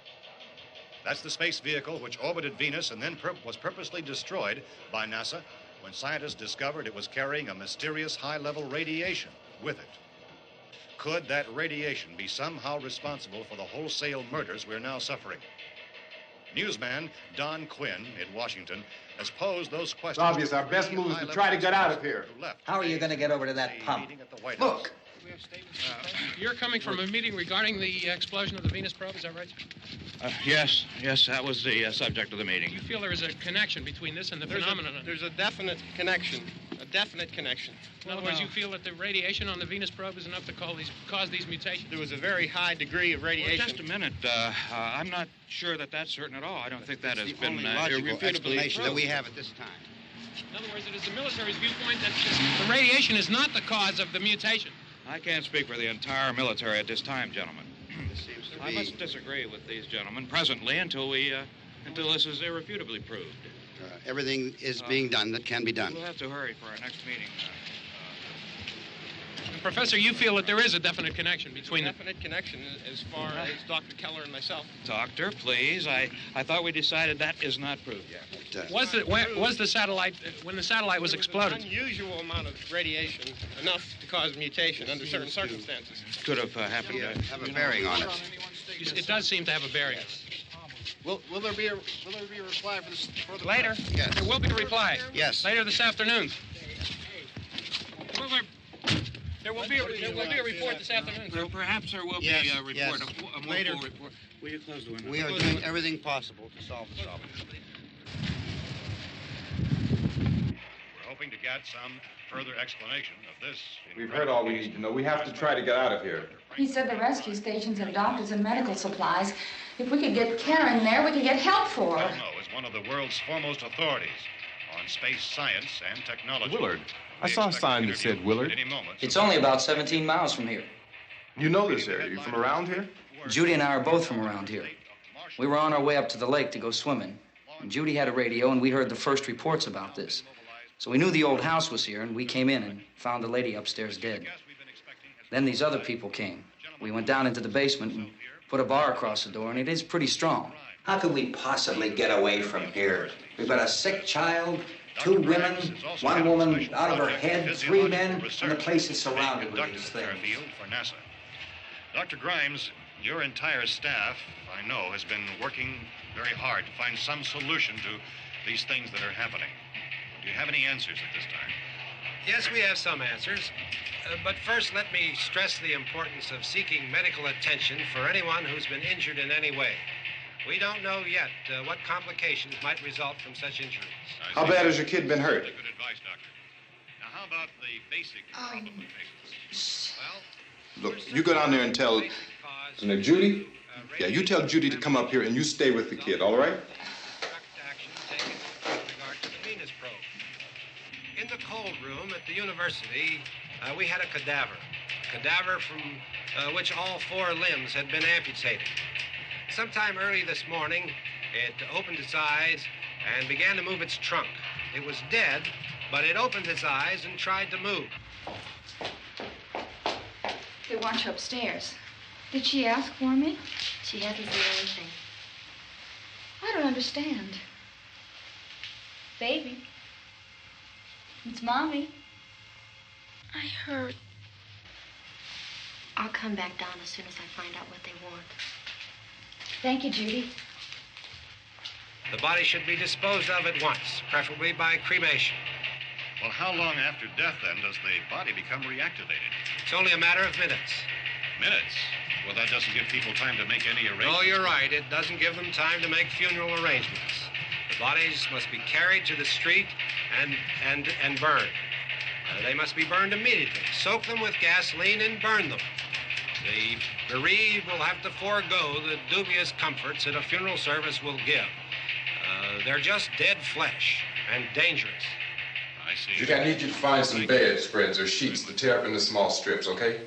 D: That's the space vehicle which orbited Venus and then was purposely destroyed by NASA when scientists discovered it was carrying a mysterious high-level radiation with it. Could that radiation be somehow responsible for the wholesale murders we're now suffering? Newsman Don Quinn in Washington has posed those questions.
E: It's obvious our best move is to try to get out of here.
J: How are you going to get over to that pump?
I: Look.
K: You're coming from a meeting regarding the explosion of the Venus probe, is that right?
M: Yes, that was the subject of the meeting.
K: You feel there is a connection between this and the phenomenon?
N: There's a definite connection.
K: In other words, you feel that the radiation on the Venus probe is enough to cause these mutations?
N: There was a very high degree of radiation.
M: Well, just a minute. I'm not sure that that's certain at all. I don't think that has been
N: logical explanation that we have at this time.
K: In other words, it is the military's viewpoint that the radiation is not the cause of the mutation.
M: I can't speak for the entire military at this time, gentlemen.
N: This seems to be...
M: I must disagree with these gentlemen presently until this is irrefutably proved.
N: Everything is being done that can be done.
M: We'll have to hurry for our next meeting.
K: Professor, you feel that there is a definite connection between
N: Definite connection as far as Dr. Keller and myself.
M: Doctor, please. I thought we decided that is not proved yet.
K: Was the satellite when the satellite was exploded?
N: An unusual amount of radiation, enough to cause mutation under certain circumstances.
M: Could have happened.
N: Have a bearing on it.
K: It does seem to have a bearing.
N: Will there be a reply for the
K: Later?
N: Yes.
K: There will be a reply.
N: Yes.
K: Later this afternoon. There will be a report this afternoon.
M: Perhaps there will be a report,
N: yes.
M: a more
N: Later.
M: full report. Will you close the window?
N: We are doing everything possible to solve the problem.
D: We're hoping to get some further explanation of this.
F: We've heard all we need to know. We have to try to get out of here.
C: He said the rescue stations have doctors and medical supplies. If we could get Kenner in there, we could get help for her.
D: Elmo is one of the world's foremost authorities on space science and technology.
F: Willard. I saw a sign that said Willard.
I: It's only about 17 miles from here.
F: You know this area. You from around here?
I: Judy and I are both from around here. We were on our way up to the lake to go swimming, and Judy had a radio, and we heard the first reports about this. So we knew the old house was here, and we came in and found the lady upstairs dead. Then these other people came. We went down into the basement and put a bar across the door, and it is pretty strong.
J: How could we possibly get away from here? We've got a sick child, 2 women, 1 woman out of her head, 3 men, and the place is surrounded with these things.
D: For NASA. Dr. Grimes, your entire staff, I know, has been working very hard to find some solution to these things that are happening. Do you have any answers at this time?
O: Yes, we have some answers. But first, let me stress the importance of seeking medical attention for anyone who's been injured in any way. We don't know yet what complications might result from such injuries.
F: How bad has your kid been hurt?
D: Good advice, Doctor. Now, how about the basic problem of patients?
F: Look, you go down there and tell... Now, Judy? Yeah, you tell Judy to come up here and you stay with the kid, all right?
O: In the cold room at the university, we had a cadaver from which all 4 limbs had been amputated. Sometime early this morning, it opened its eyes and began to move its trunk. It was dead, but it opened its eyes and tried to move.
C: They want you upstairs. Did she ask for me?
L: She hasn't said anything.
C: I don't understand. Baby. It's Mommy.
L: I heard. I'll come back down as soon as I find out what they want.
C: Thank you, Judy.
O: The body should be disposed of at once, preferably by cremation.
D: Well, how long after death, then, does the body become reactivated?
O: It's only a matter of minutes.
D: Minutes? Well, that doesn't give people time to make any arrangements.
O: Oh, you're right. It doesn't give them time to make funeral arrangements. The bodies must be carried to the street and burned. They must be burned immediately. Soak them with gasoline and burn them. The bereaved will have to forego the dubious comforts that a funeral service will give. They're just dead flesh and dangerous.
D: I see.
F: Judy, I need you to find some bedspreads or sheets to tear up into small strips, okay?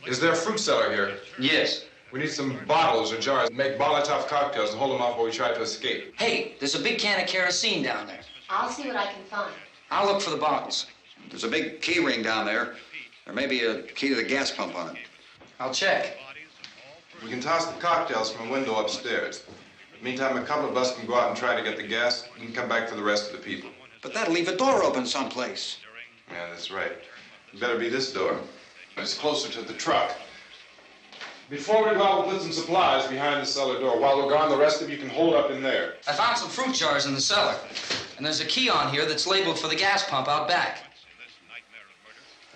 F: Is there a fruit cellar here?
I: Yes.
F: We need some bottles or jars to make Molotov cocktails and hold them off while we try to escape.
I: Hey, there's a big can of kerosene down there.
L: I'll see what I can find.
I: I'll look for the bottles.
J: There's a big key ring down there. There may be a key to the gas pump on it.
I: I'll check.
E: We can toss the cocktails from a window upstairs. Meantime, a couple of us can go out and try to get the gas and come back for the rest of the people.
J: But that'll leave a door open someplace.
E: Yeah, that's right. It better be this door. It's closer to the truck.
F: Before we go out, we'll put some supplies behind the cellar door. While we're gone, the rest of you can hold up in there.
I: I found some fruit jars in the cellar. And there's a key on here that's labeled for the gas pump out back.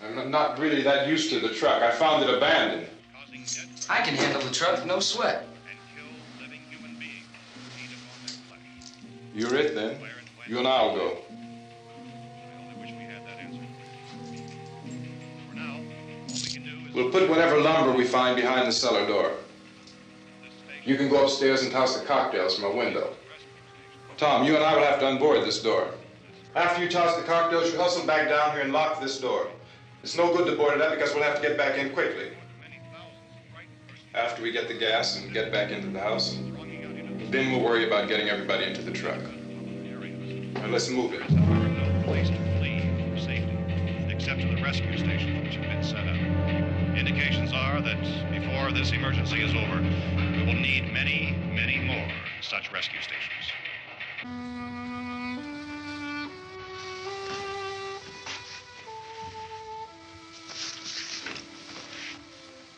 F: I'm not really that used to the truck. I found it abandoned.
I: I can handle the truck, no sweat.
F: You're it, then. You and I'll go. We'll put whatever lumber we find behind the cellar door. You can go upstairs and toss the cocktails from a window. Tom, you and I will have to unboard this door. After you toss the cocktails, you hustle back down here and lock this door. It's no good to board it up because we'll have to get back in quickly. After we get the gas and get back into the house, then we'll worry about getting everybody into the truck. Now let's move it.
D: except to the rescue stations which have been set up. Indications are that before this emergency is over, we will need many, many more such rescue stations.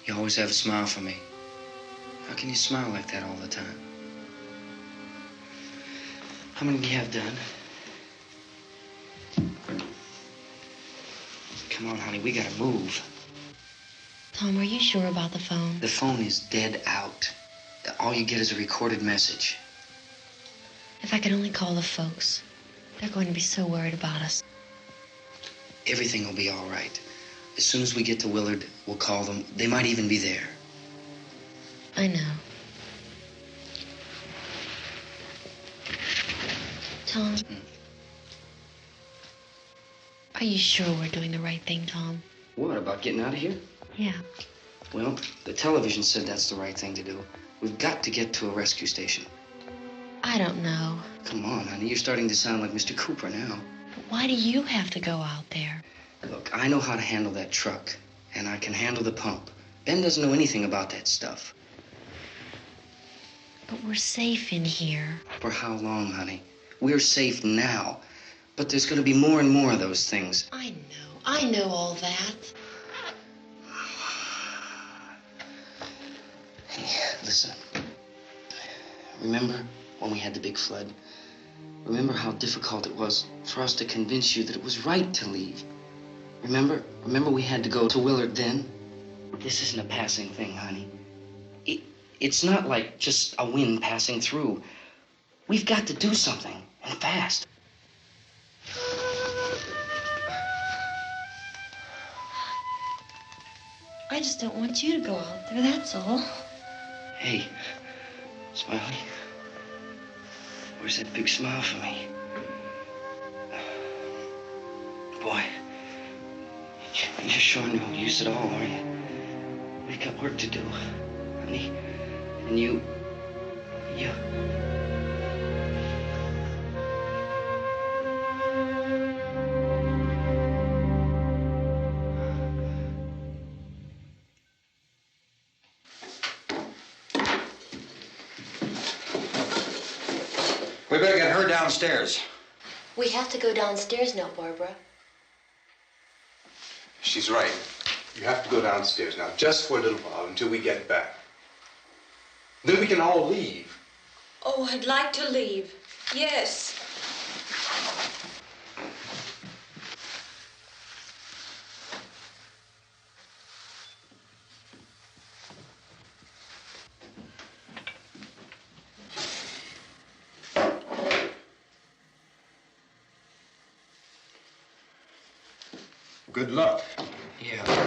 I: You always have a smile for me. How can you smile like that all the time? How many do you have done? Come on, honey, we gotta move.
L: Tom, are you sure about the phone?
I: The phone is dead out. All you get is a recorded message.
L: If I could only call the folks. They're going to be so worried about us.
I: Everything will be all right. As soon as we get to Willard, we'll call them. They might even be there.
L: I know. Tom, are you sure we're doing the right thing, Tom?
I: What, about getting out of here?
L: Yeah.
I: Well, the television said that's the right thing to do. We've got to get to a rescue station.
L: I don't know.
I: Come on, honey, you're starting to sound like Mr. Cooper now.
L: But why do you have to go out there?
I: Look, I know how to handle that truck, and I can handle the pump. Ben doesn't know anything about that stuff.
L: But we're safe in here.
I: For how long, honey? We're safe now, but there's going to be more and more of those things.
L: I know all that.
I: Hey, listen. Remember when we had the big flood? Remember how difficult it was for us to convince you that it was right to leave? Remember we had to go to Willard then? This isn't a passing thing, honey. It's not like just a wind passing through. We've got to do something, and fast.
L: I just don't want you to go out there, that's all.
I: Hey, Smiley. Where's that big smile for me? Boy, you're sure no use at all, are you? We've got work to do, honey. And you...
J: We better get her downstairs.
L: We have to go downstairs now, Barbara.
G: She's right. You have to go downstairs now, just for a little while, until we get back. Then we can all leave.
H: Oh, I'd like to leave. Yes.
J: Good luck.
I: Yeah.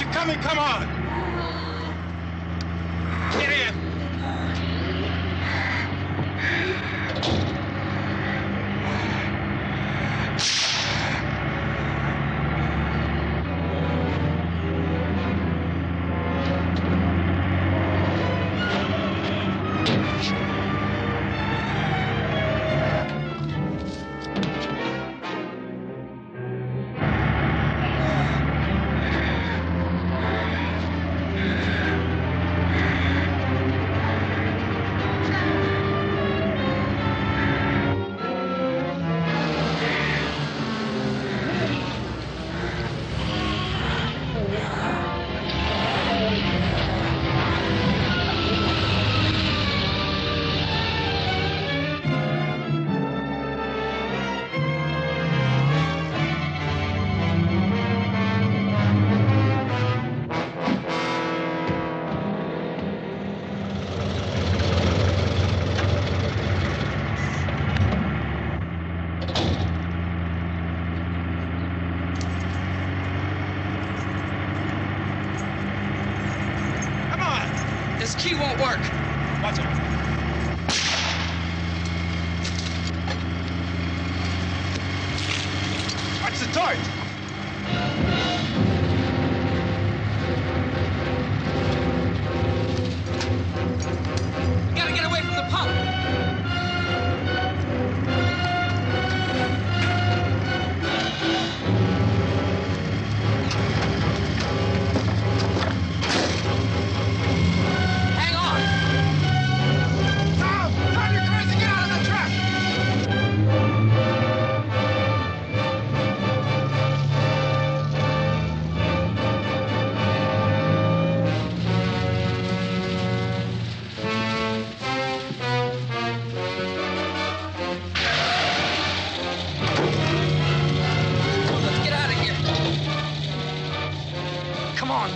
E: Unless you're coming, come on. Get in.
I: This key won't work.
E: Watch it. Watch the torch.
I: We gotta get away from the pump.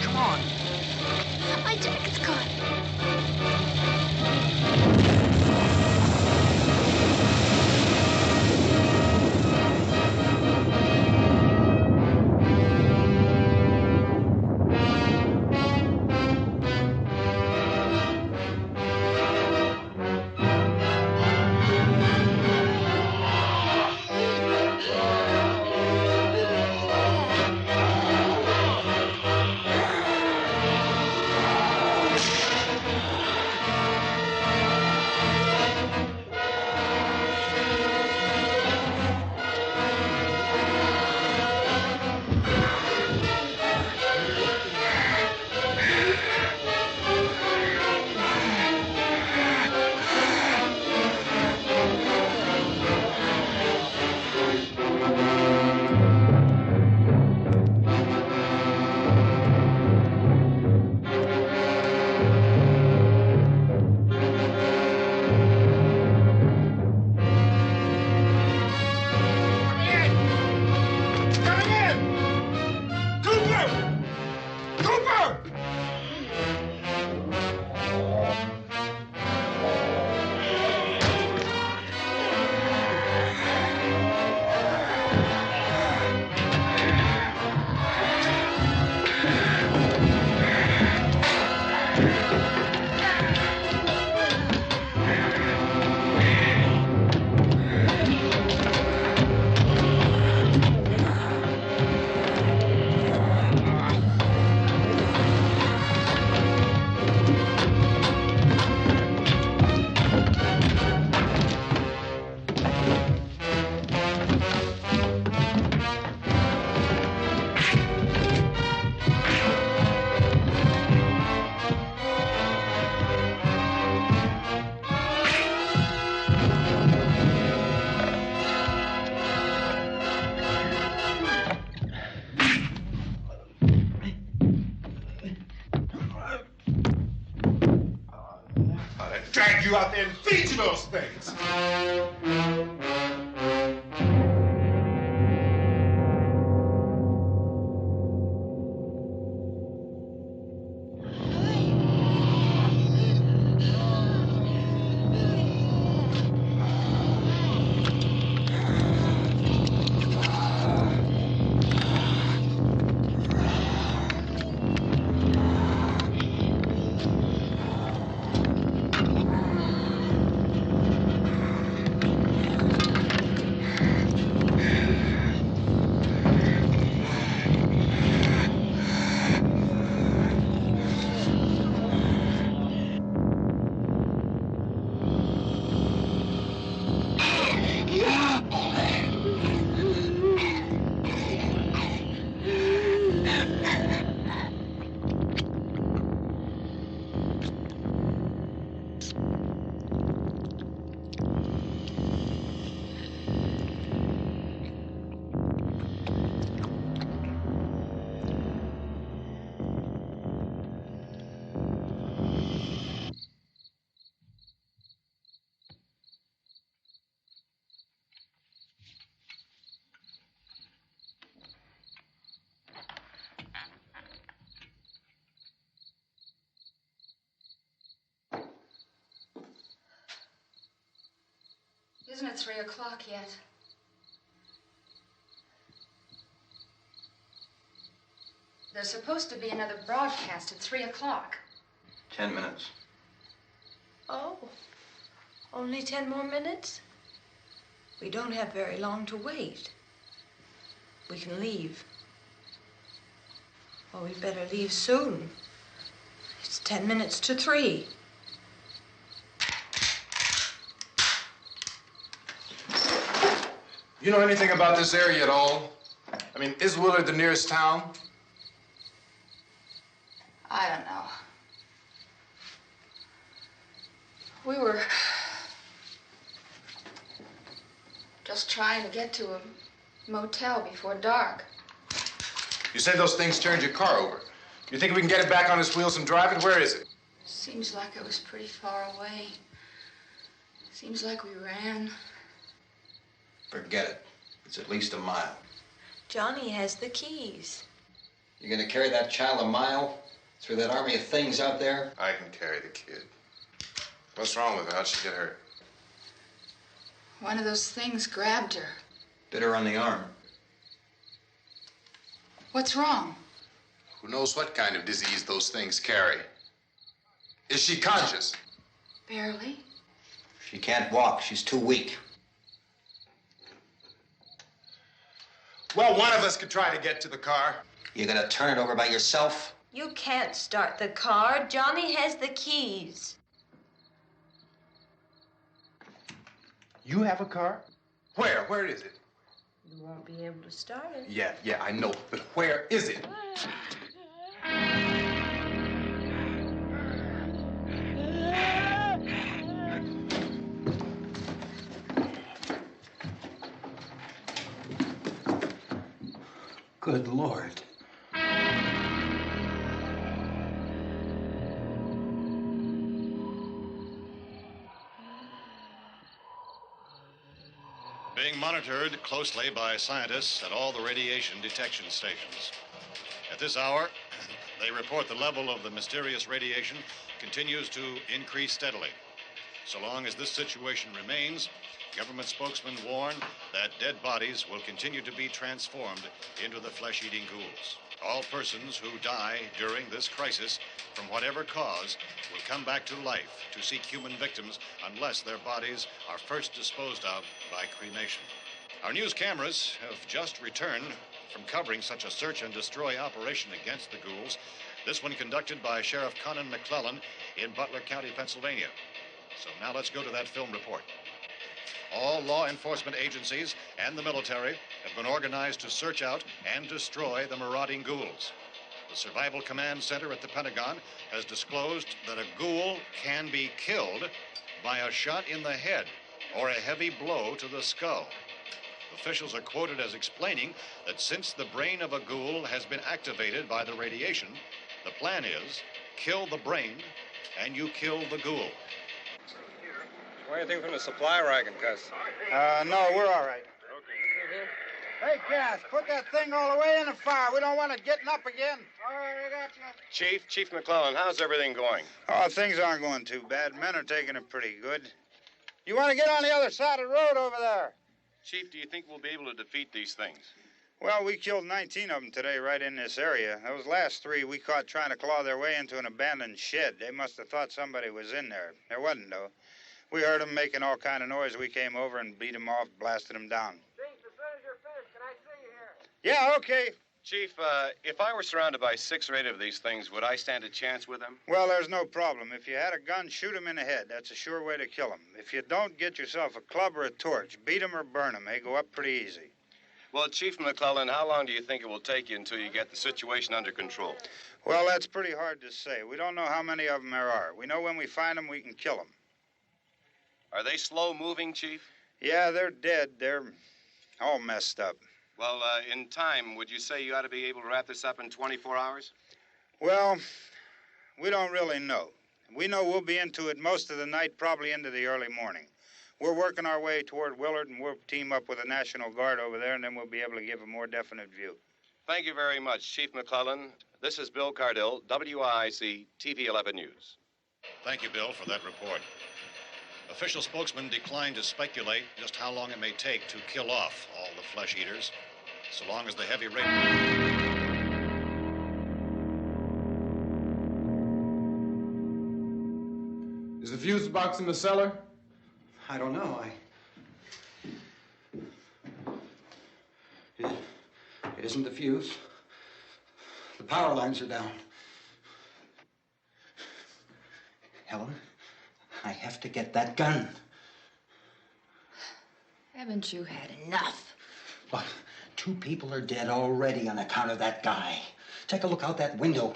I: Come on.
L: My jacket's caught.
E: Drag you out there and feed you those things.
C: Isn't it 3 o'clock yet? There's supposed to be another broadcast at 3 o'clock.
P: 10 minutes.
H: Oh, only 10 more minutes? We don't have very long to wait. We can leave. Well, we'd better leave soon. It's 10 minutes to 3.
F: You know anything about this area at all? I mean, is Willard the nearest town?
C: I don't know. We were just trying to get to a motel before dark.
F: You say those things turned your car over. You think we can get it back on its wheels and drive it? Where is it?
C: Seems like it was pretty far away. Seems like we ran.
P: Forget it. It's at least a mile.
H: Johnny has the keys.
P: You gonna carry that child a mile through that army of things out there?
F: I can carry the kid. What's wrong with her? How'd she get hurt?
C: One of those things grabbed her.
P: Bit her on the arm.
C: What's wrong?
F: Who knows what kind of disease those things carry? Is she conscious?
C: Barely.
P: She can't walk. She's too weak.
F: Well, one of us could try to get to the car.
P: You gonna turn it over by yourself?
H: You can't start the car. Johnny has the keys.
F: You have a car? Where? Where is it?
H: You won't be able to start it.
F: Yeah, I know. But where is it?
J: Good Lord.
D: Being monitored closely by scientists at all the radiation detection stations. At this hour, they report the level of the mysterious radiation continues to increase steadily. So long as this situation remains, government spokesmen warn that dead bodies will continue to be transformed into the flesh-eating ghouls. All persons who die during this crisis, from whatever cause, will come back to life to seek human victims unless their bodies are first disposed of by cremation. Our news cameras have just returned from covering such a search and destroy operation against the ghouls, this one conducted by Sheriff Conan McClellan in Butler County, Pennsylvania. So now let's go to that film report. All law enforcement agencies and the military have been organized to search out and destroy the marauding ghouls. The Survival Command Center at the Pentagon has disclosed that a ghoul can be killed by a shot in the head or a heavy blow to the skull. Officials are quoted as explaining that since the brain of a ghoul has been activated by the radiation, the plan is kill the brain and you kill the ghoul.
Q: Anything from the supply wagon, Cuz?
R: No, we're all right. Hey, Cass, put that thing all the way in the fire. We don't want it getting up again. All right, I got you.
Q: Chief McClellan, how's everything going?
R: Oh, things aren't going too bad. Men are taking it pretty good. You want to get on the other side of the road over there?
Q: Chief, do you think we'll be able to defeat these things?
R: Well, we killed 19 of them today right in this area. Those last 3 we caught trying to claw their way into an abandoned shed. They must have thought somebody was in there. There wasn't, though. We heard them making all kind of noise. We came over and beat them off, blasted them down.
Q: Chief, as soon as you're finished, can I see you here?
R: Yeah, okay.
Q: Chief, if I were surrounded by 6 or 8 of these things, would I stand a chance with them?
R: Well, there's no problem. If you had a gun, shoot them in the head. That's a sure way to kill them. If you don't, get yourself a club or a torch. Beat them or burn them. They go up pretty easy.
Q: Well, Chief McClellan, how long do you think it will take you until you get the situation under control?
R: Well, that's pretty hard to say. We don't know how many of them there are. We know when we find them, we can kill them.
Q: Are they slow-moving, Chief?
R: Yeah, they're dead. They're all messed up.
Q: Well, in time, would you say you ought to be able to wrap this up in 24 hours?
R: Well, we don't really know. We know we'll be into it most of the night, probably into the early morning. We're working our way toward Willard, and we'll team up with the National Guard over there, and then we'll be able to give a more definite view.
Q: Thank you very much, Chief McClellan. This is Bill Cardill, WIC TV 11 News.
D: Thank you, Bill, for that report. Official spokesman declined to speculate just how long it may take to kill off all the flesh eaters, so long as the heavy rain...
F: Is the fuse box in the cellar?
J: I don't know. It isn't the fuse. The power lines are down. Helen, I have to get that gun.
C: Haven't you had enough?
J: But 2 people are dead already on account of that guy. Take a look out that window.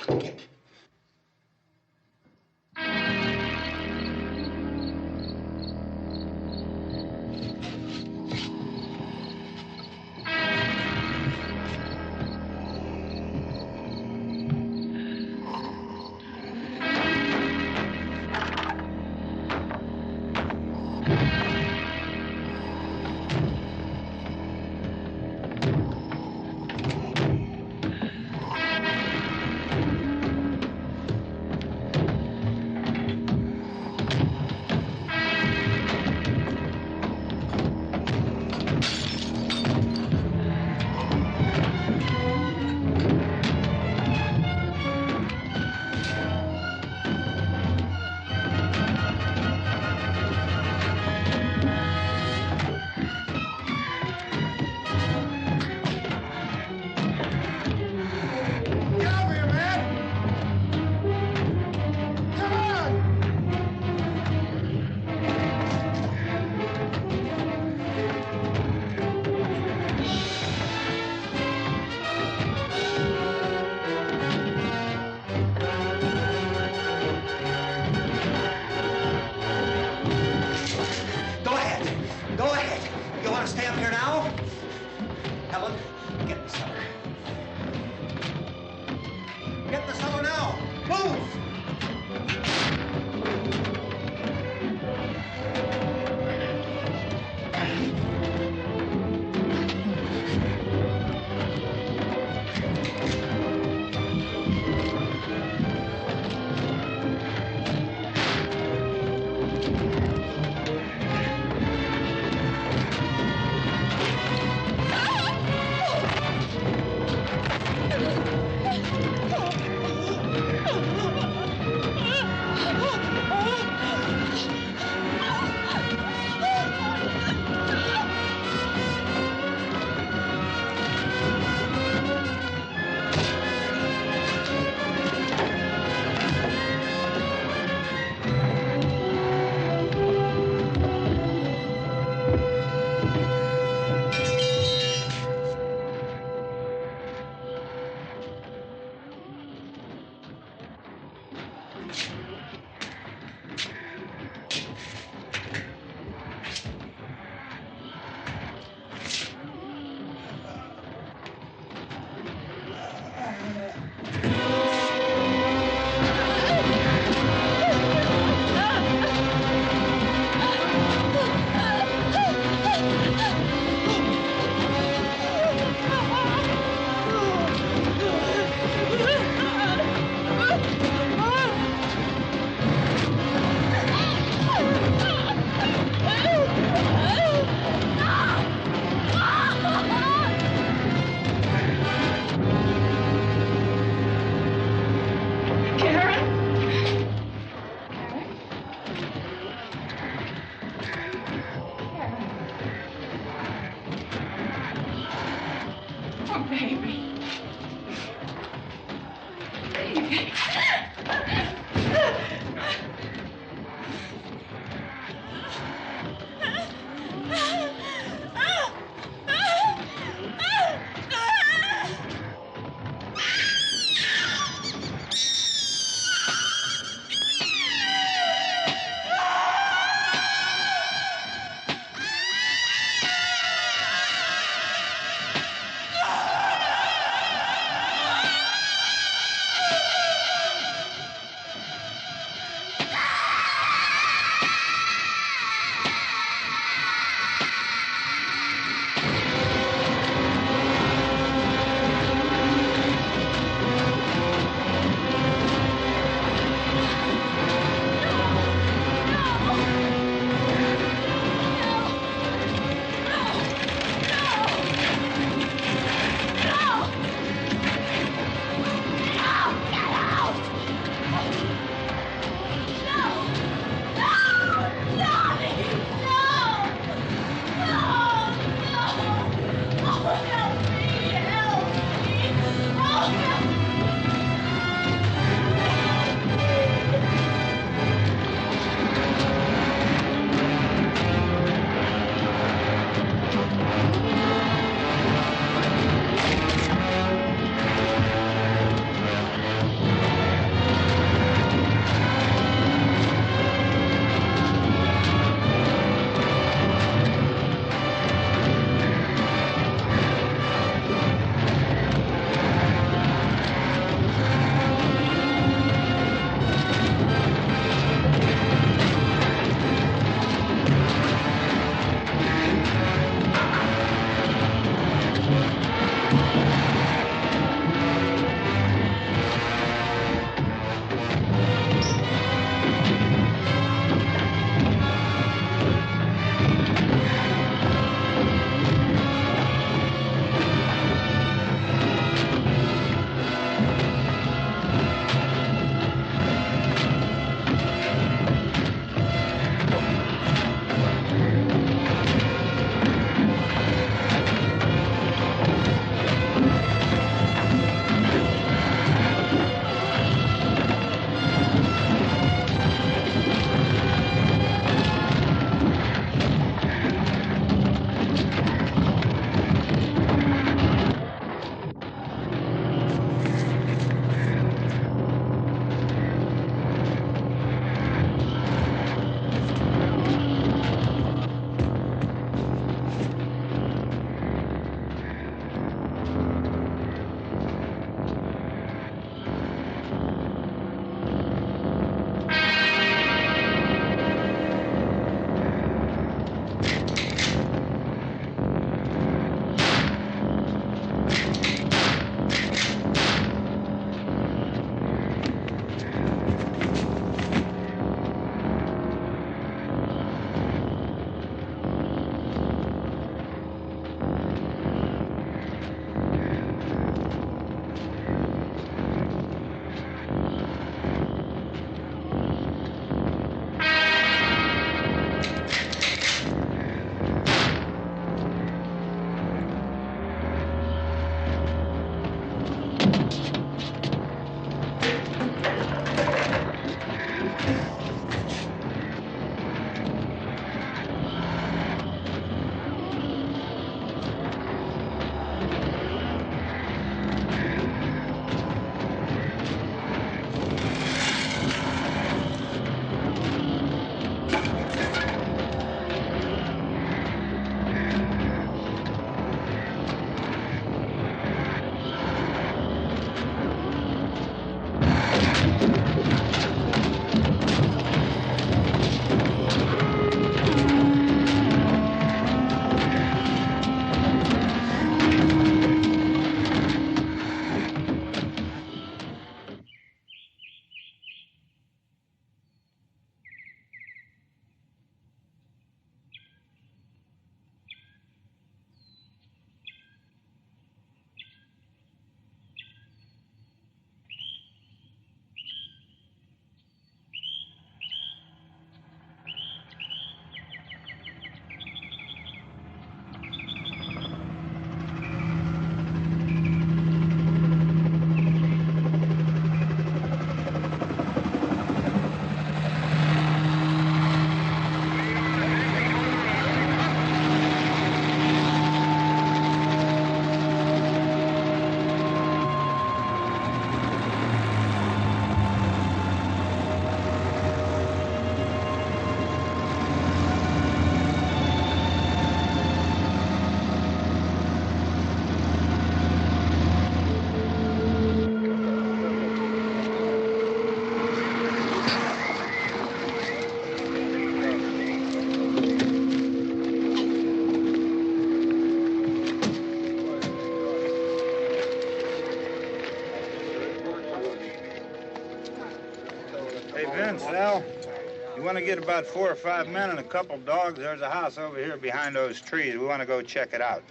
R: want to get about 4 or 5 men and a couple dogs. There's a house over here behind those trees. We want to go check it out.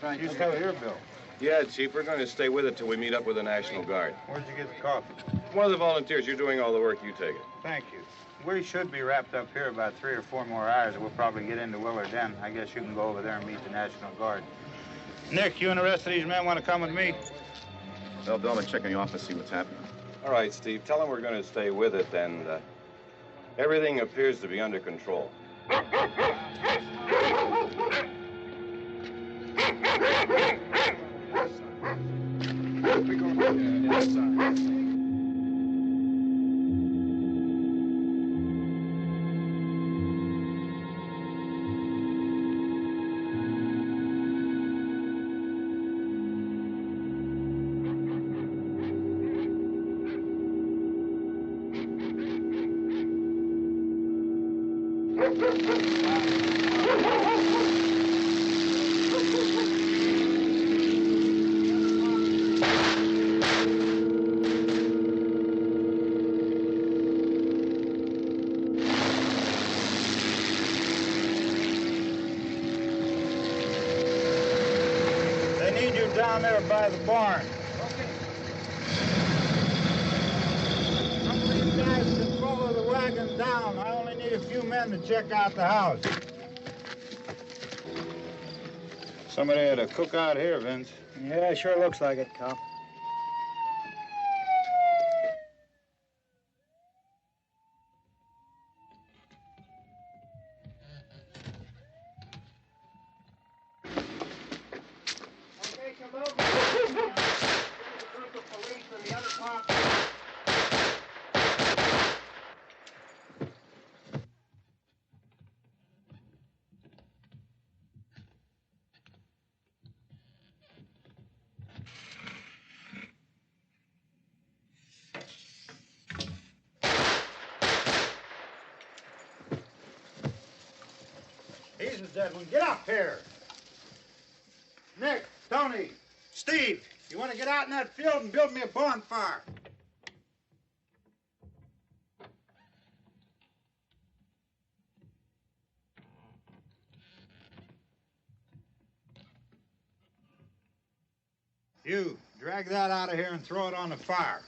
Q: Right.
R: You stay here, Bill.
Q: Yeah, Chief, we're going to stay with it till we meet up with the National Guard.
R: Where'd you get the coffee?
Q: One of the volunteers. You're doing all the work. You take it.
R: Thank you. We should be wrapped up here about 3 or 4 more hours. We'll probably get into Willard then. I guess you can go over there and meet the National Guard. Nick, you and the rest of these men want to come with me?
Q: Well, Bill, I'm check in the office, see what's happening. All right, Steve. Tell them we're going to stay with it, and everything appears to be under control.
R: They need you down there by the barn. Some of these guys can follow the wagon down. I only need a few men to check out the house. Somebody had a cookout here, Vince.
S: Yeah, sure looks like it, Cop.
R: Okay, come over. There's a group of police and the other cops. He's the dead one. Get up here. Nick, Tony, Steve, you want to get out in that field and build me a bonfire? You, drag that out of here and throw it on the fire.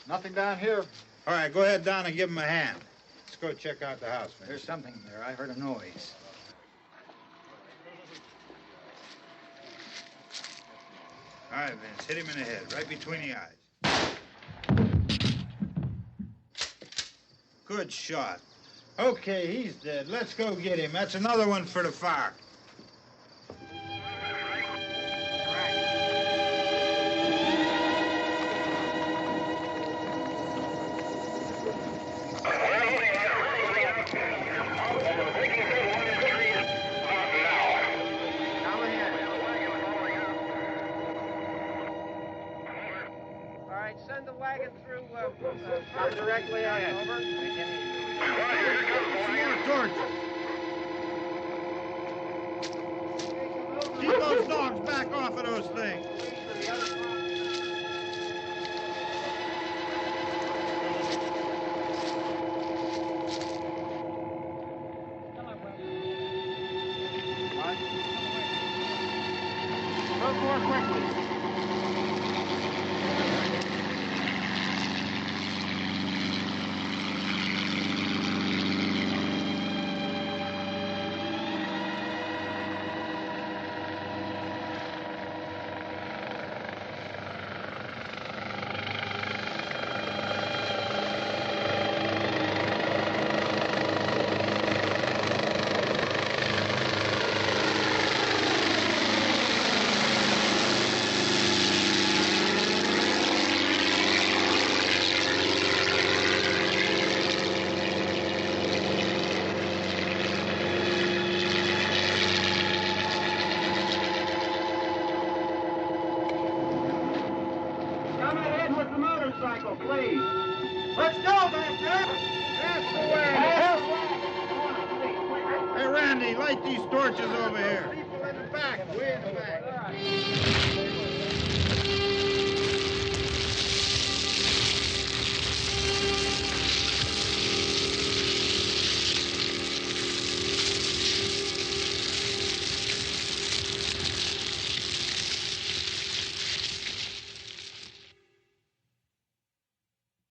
S: Nothing down here.
R: All right, go ahead down and give him a hand. Let's go check out the house, man.
S: There's something there. I heard a noise.
R: All right, Vince, hit him in the head, right between the eyes. Good shot. Okay, he's dead. Let's go get him. That's another one for the fire.
N: All right, send the wagon through directly out. Over.
R: Keep those dogs back off of those things.
N: Move more quickly. Come ahead with the motorcycle, please. Let's go back there. That's the way.
R: Hey, Randy, light these torches over here.
N: People in the back, way in the back.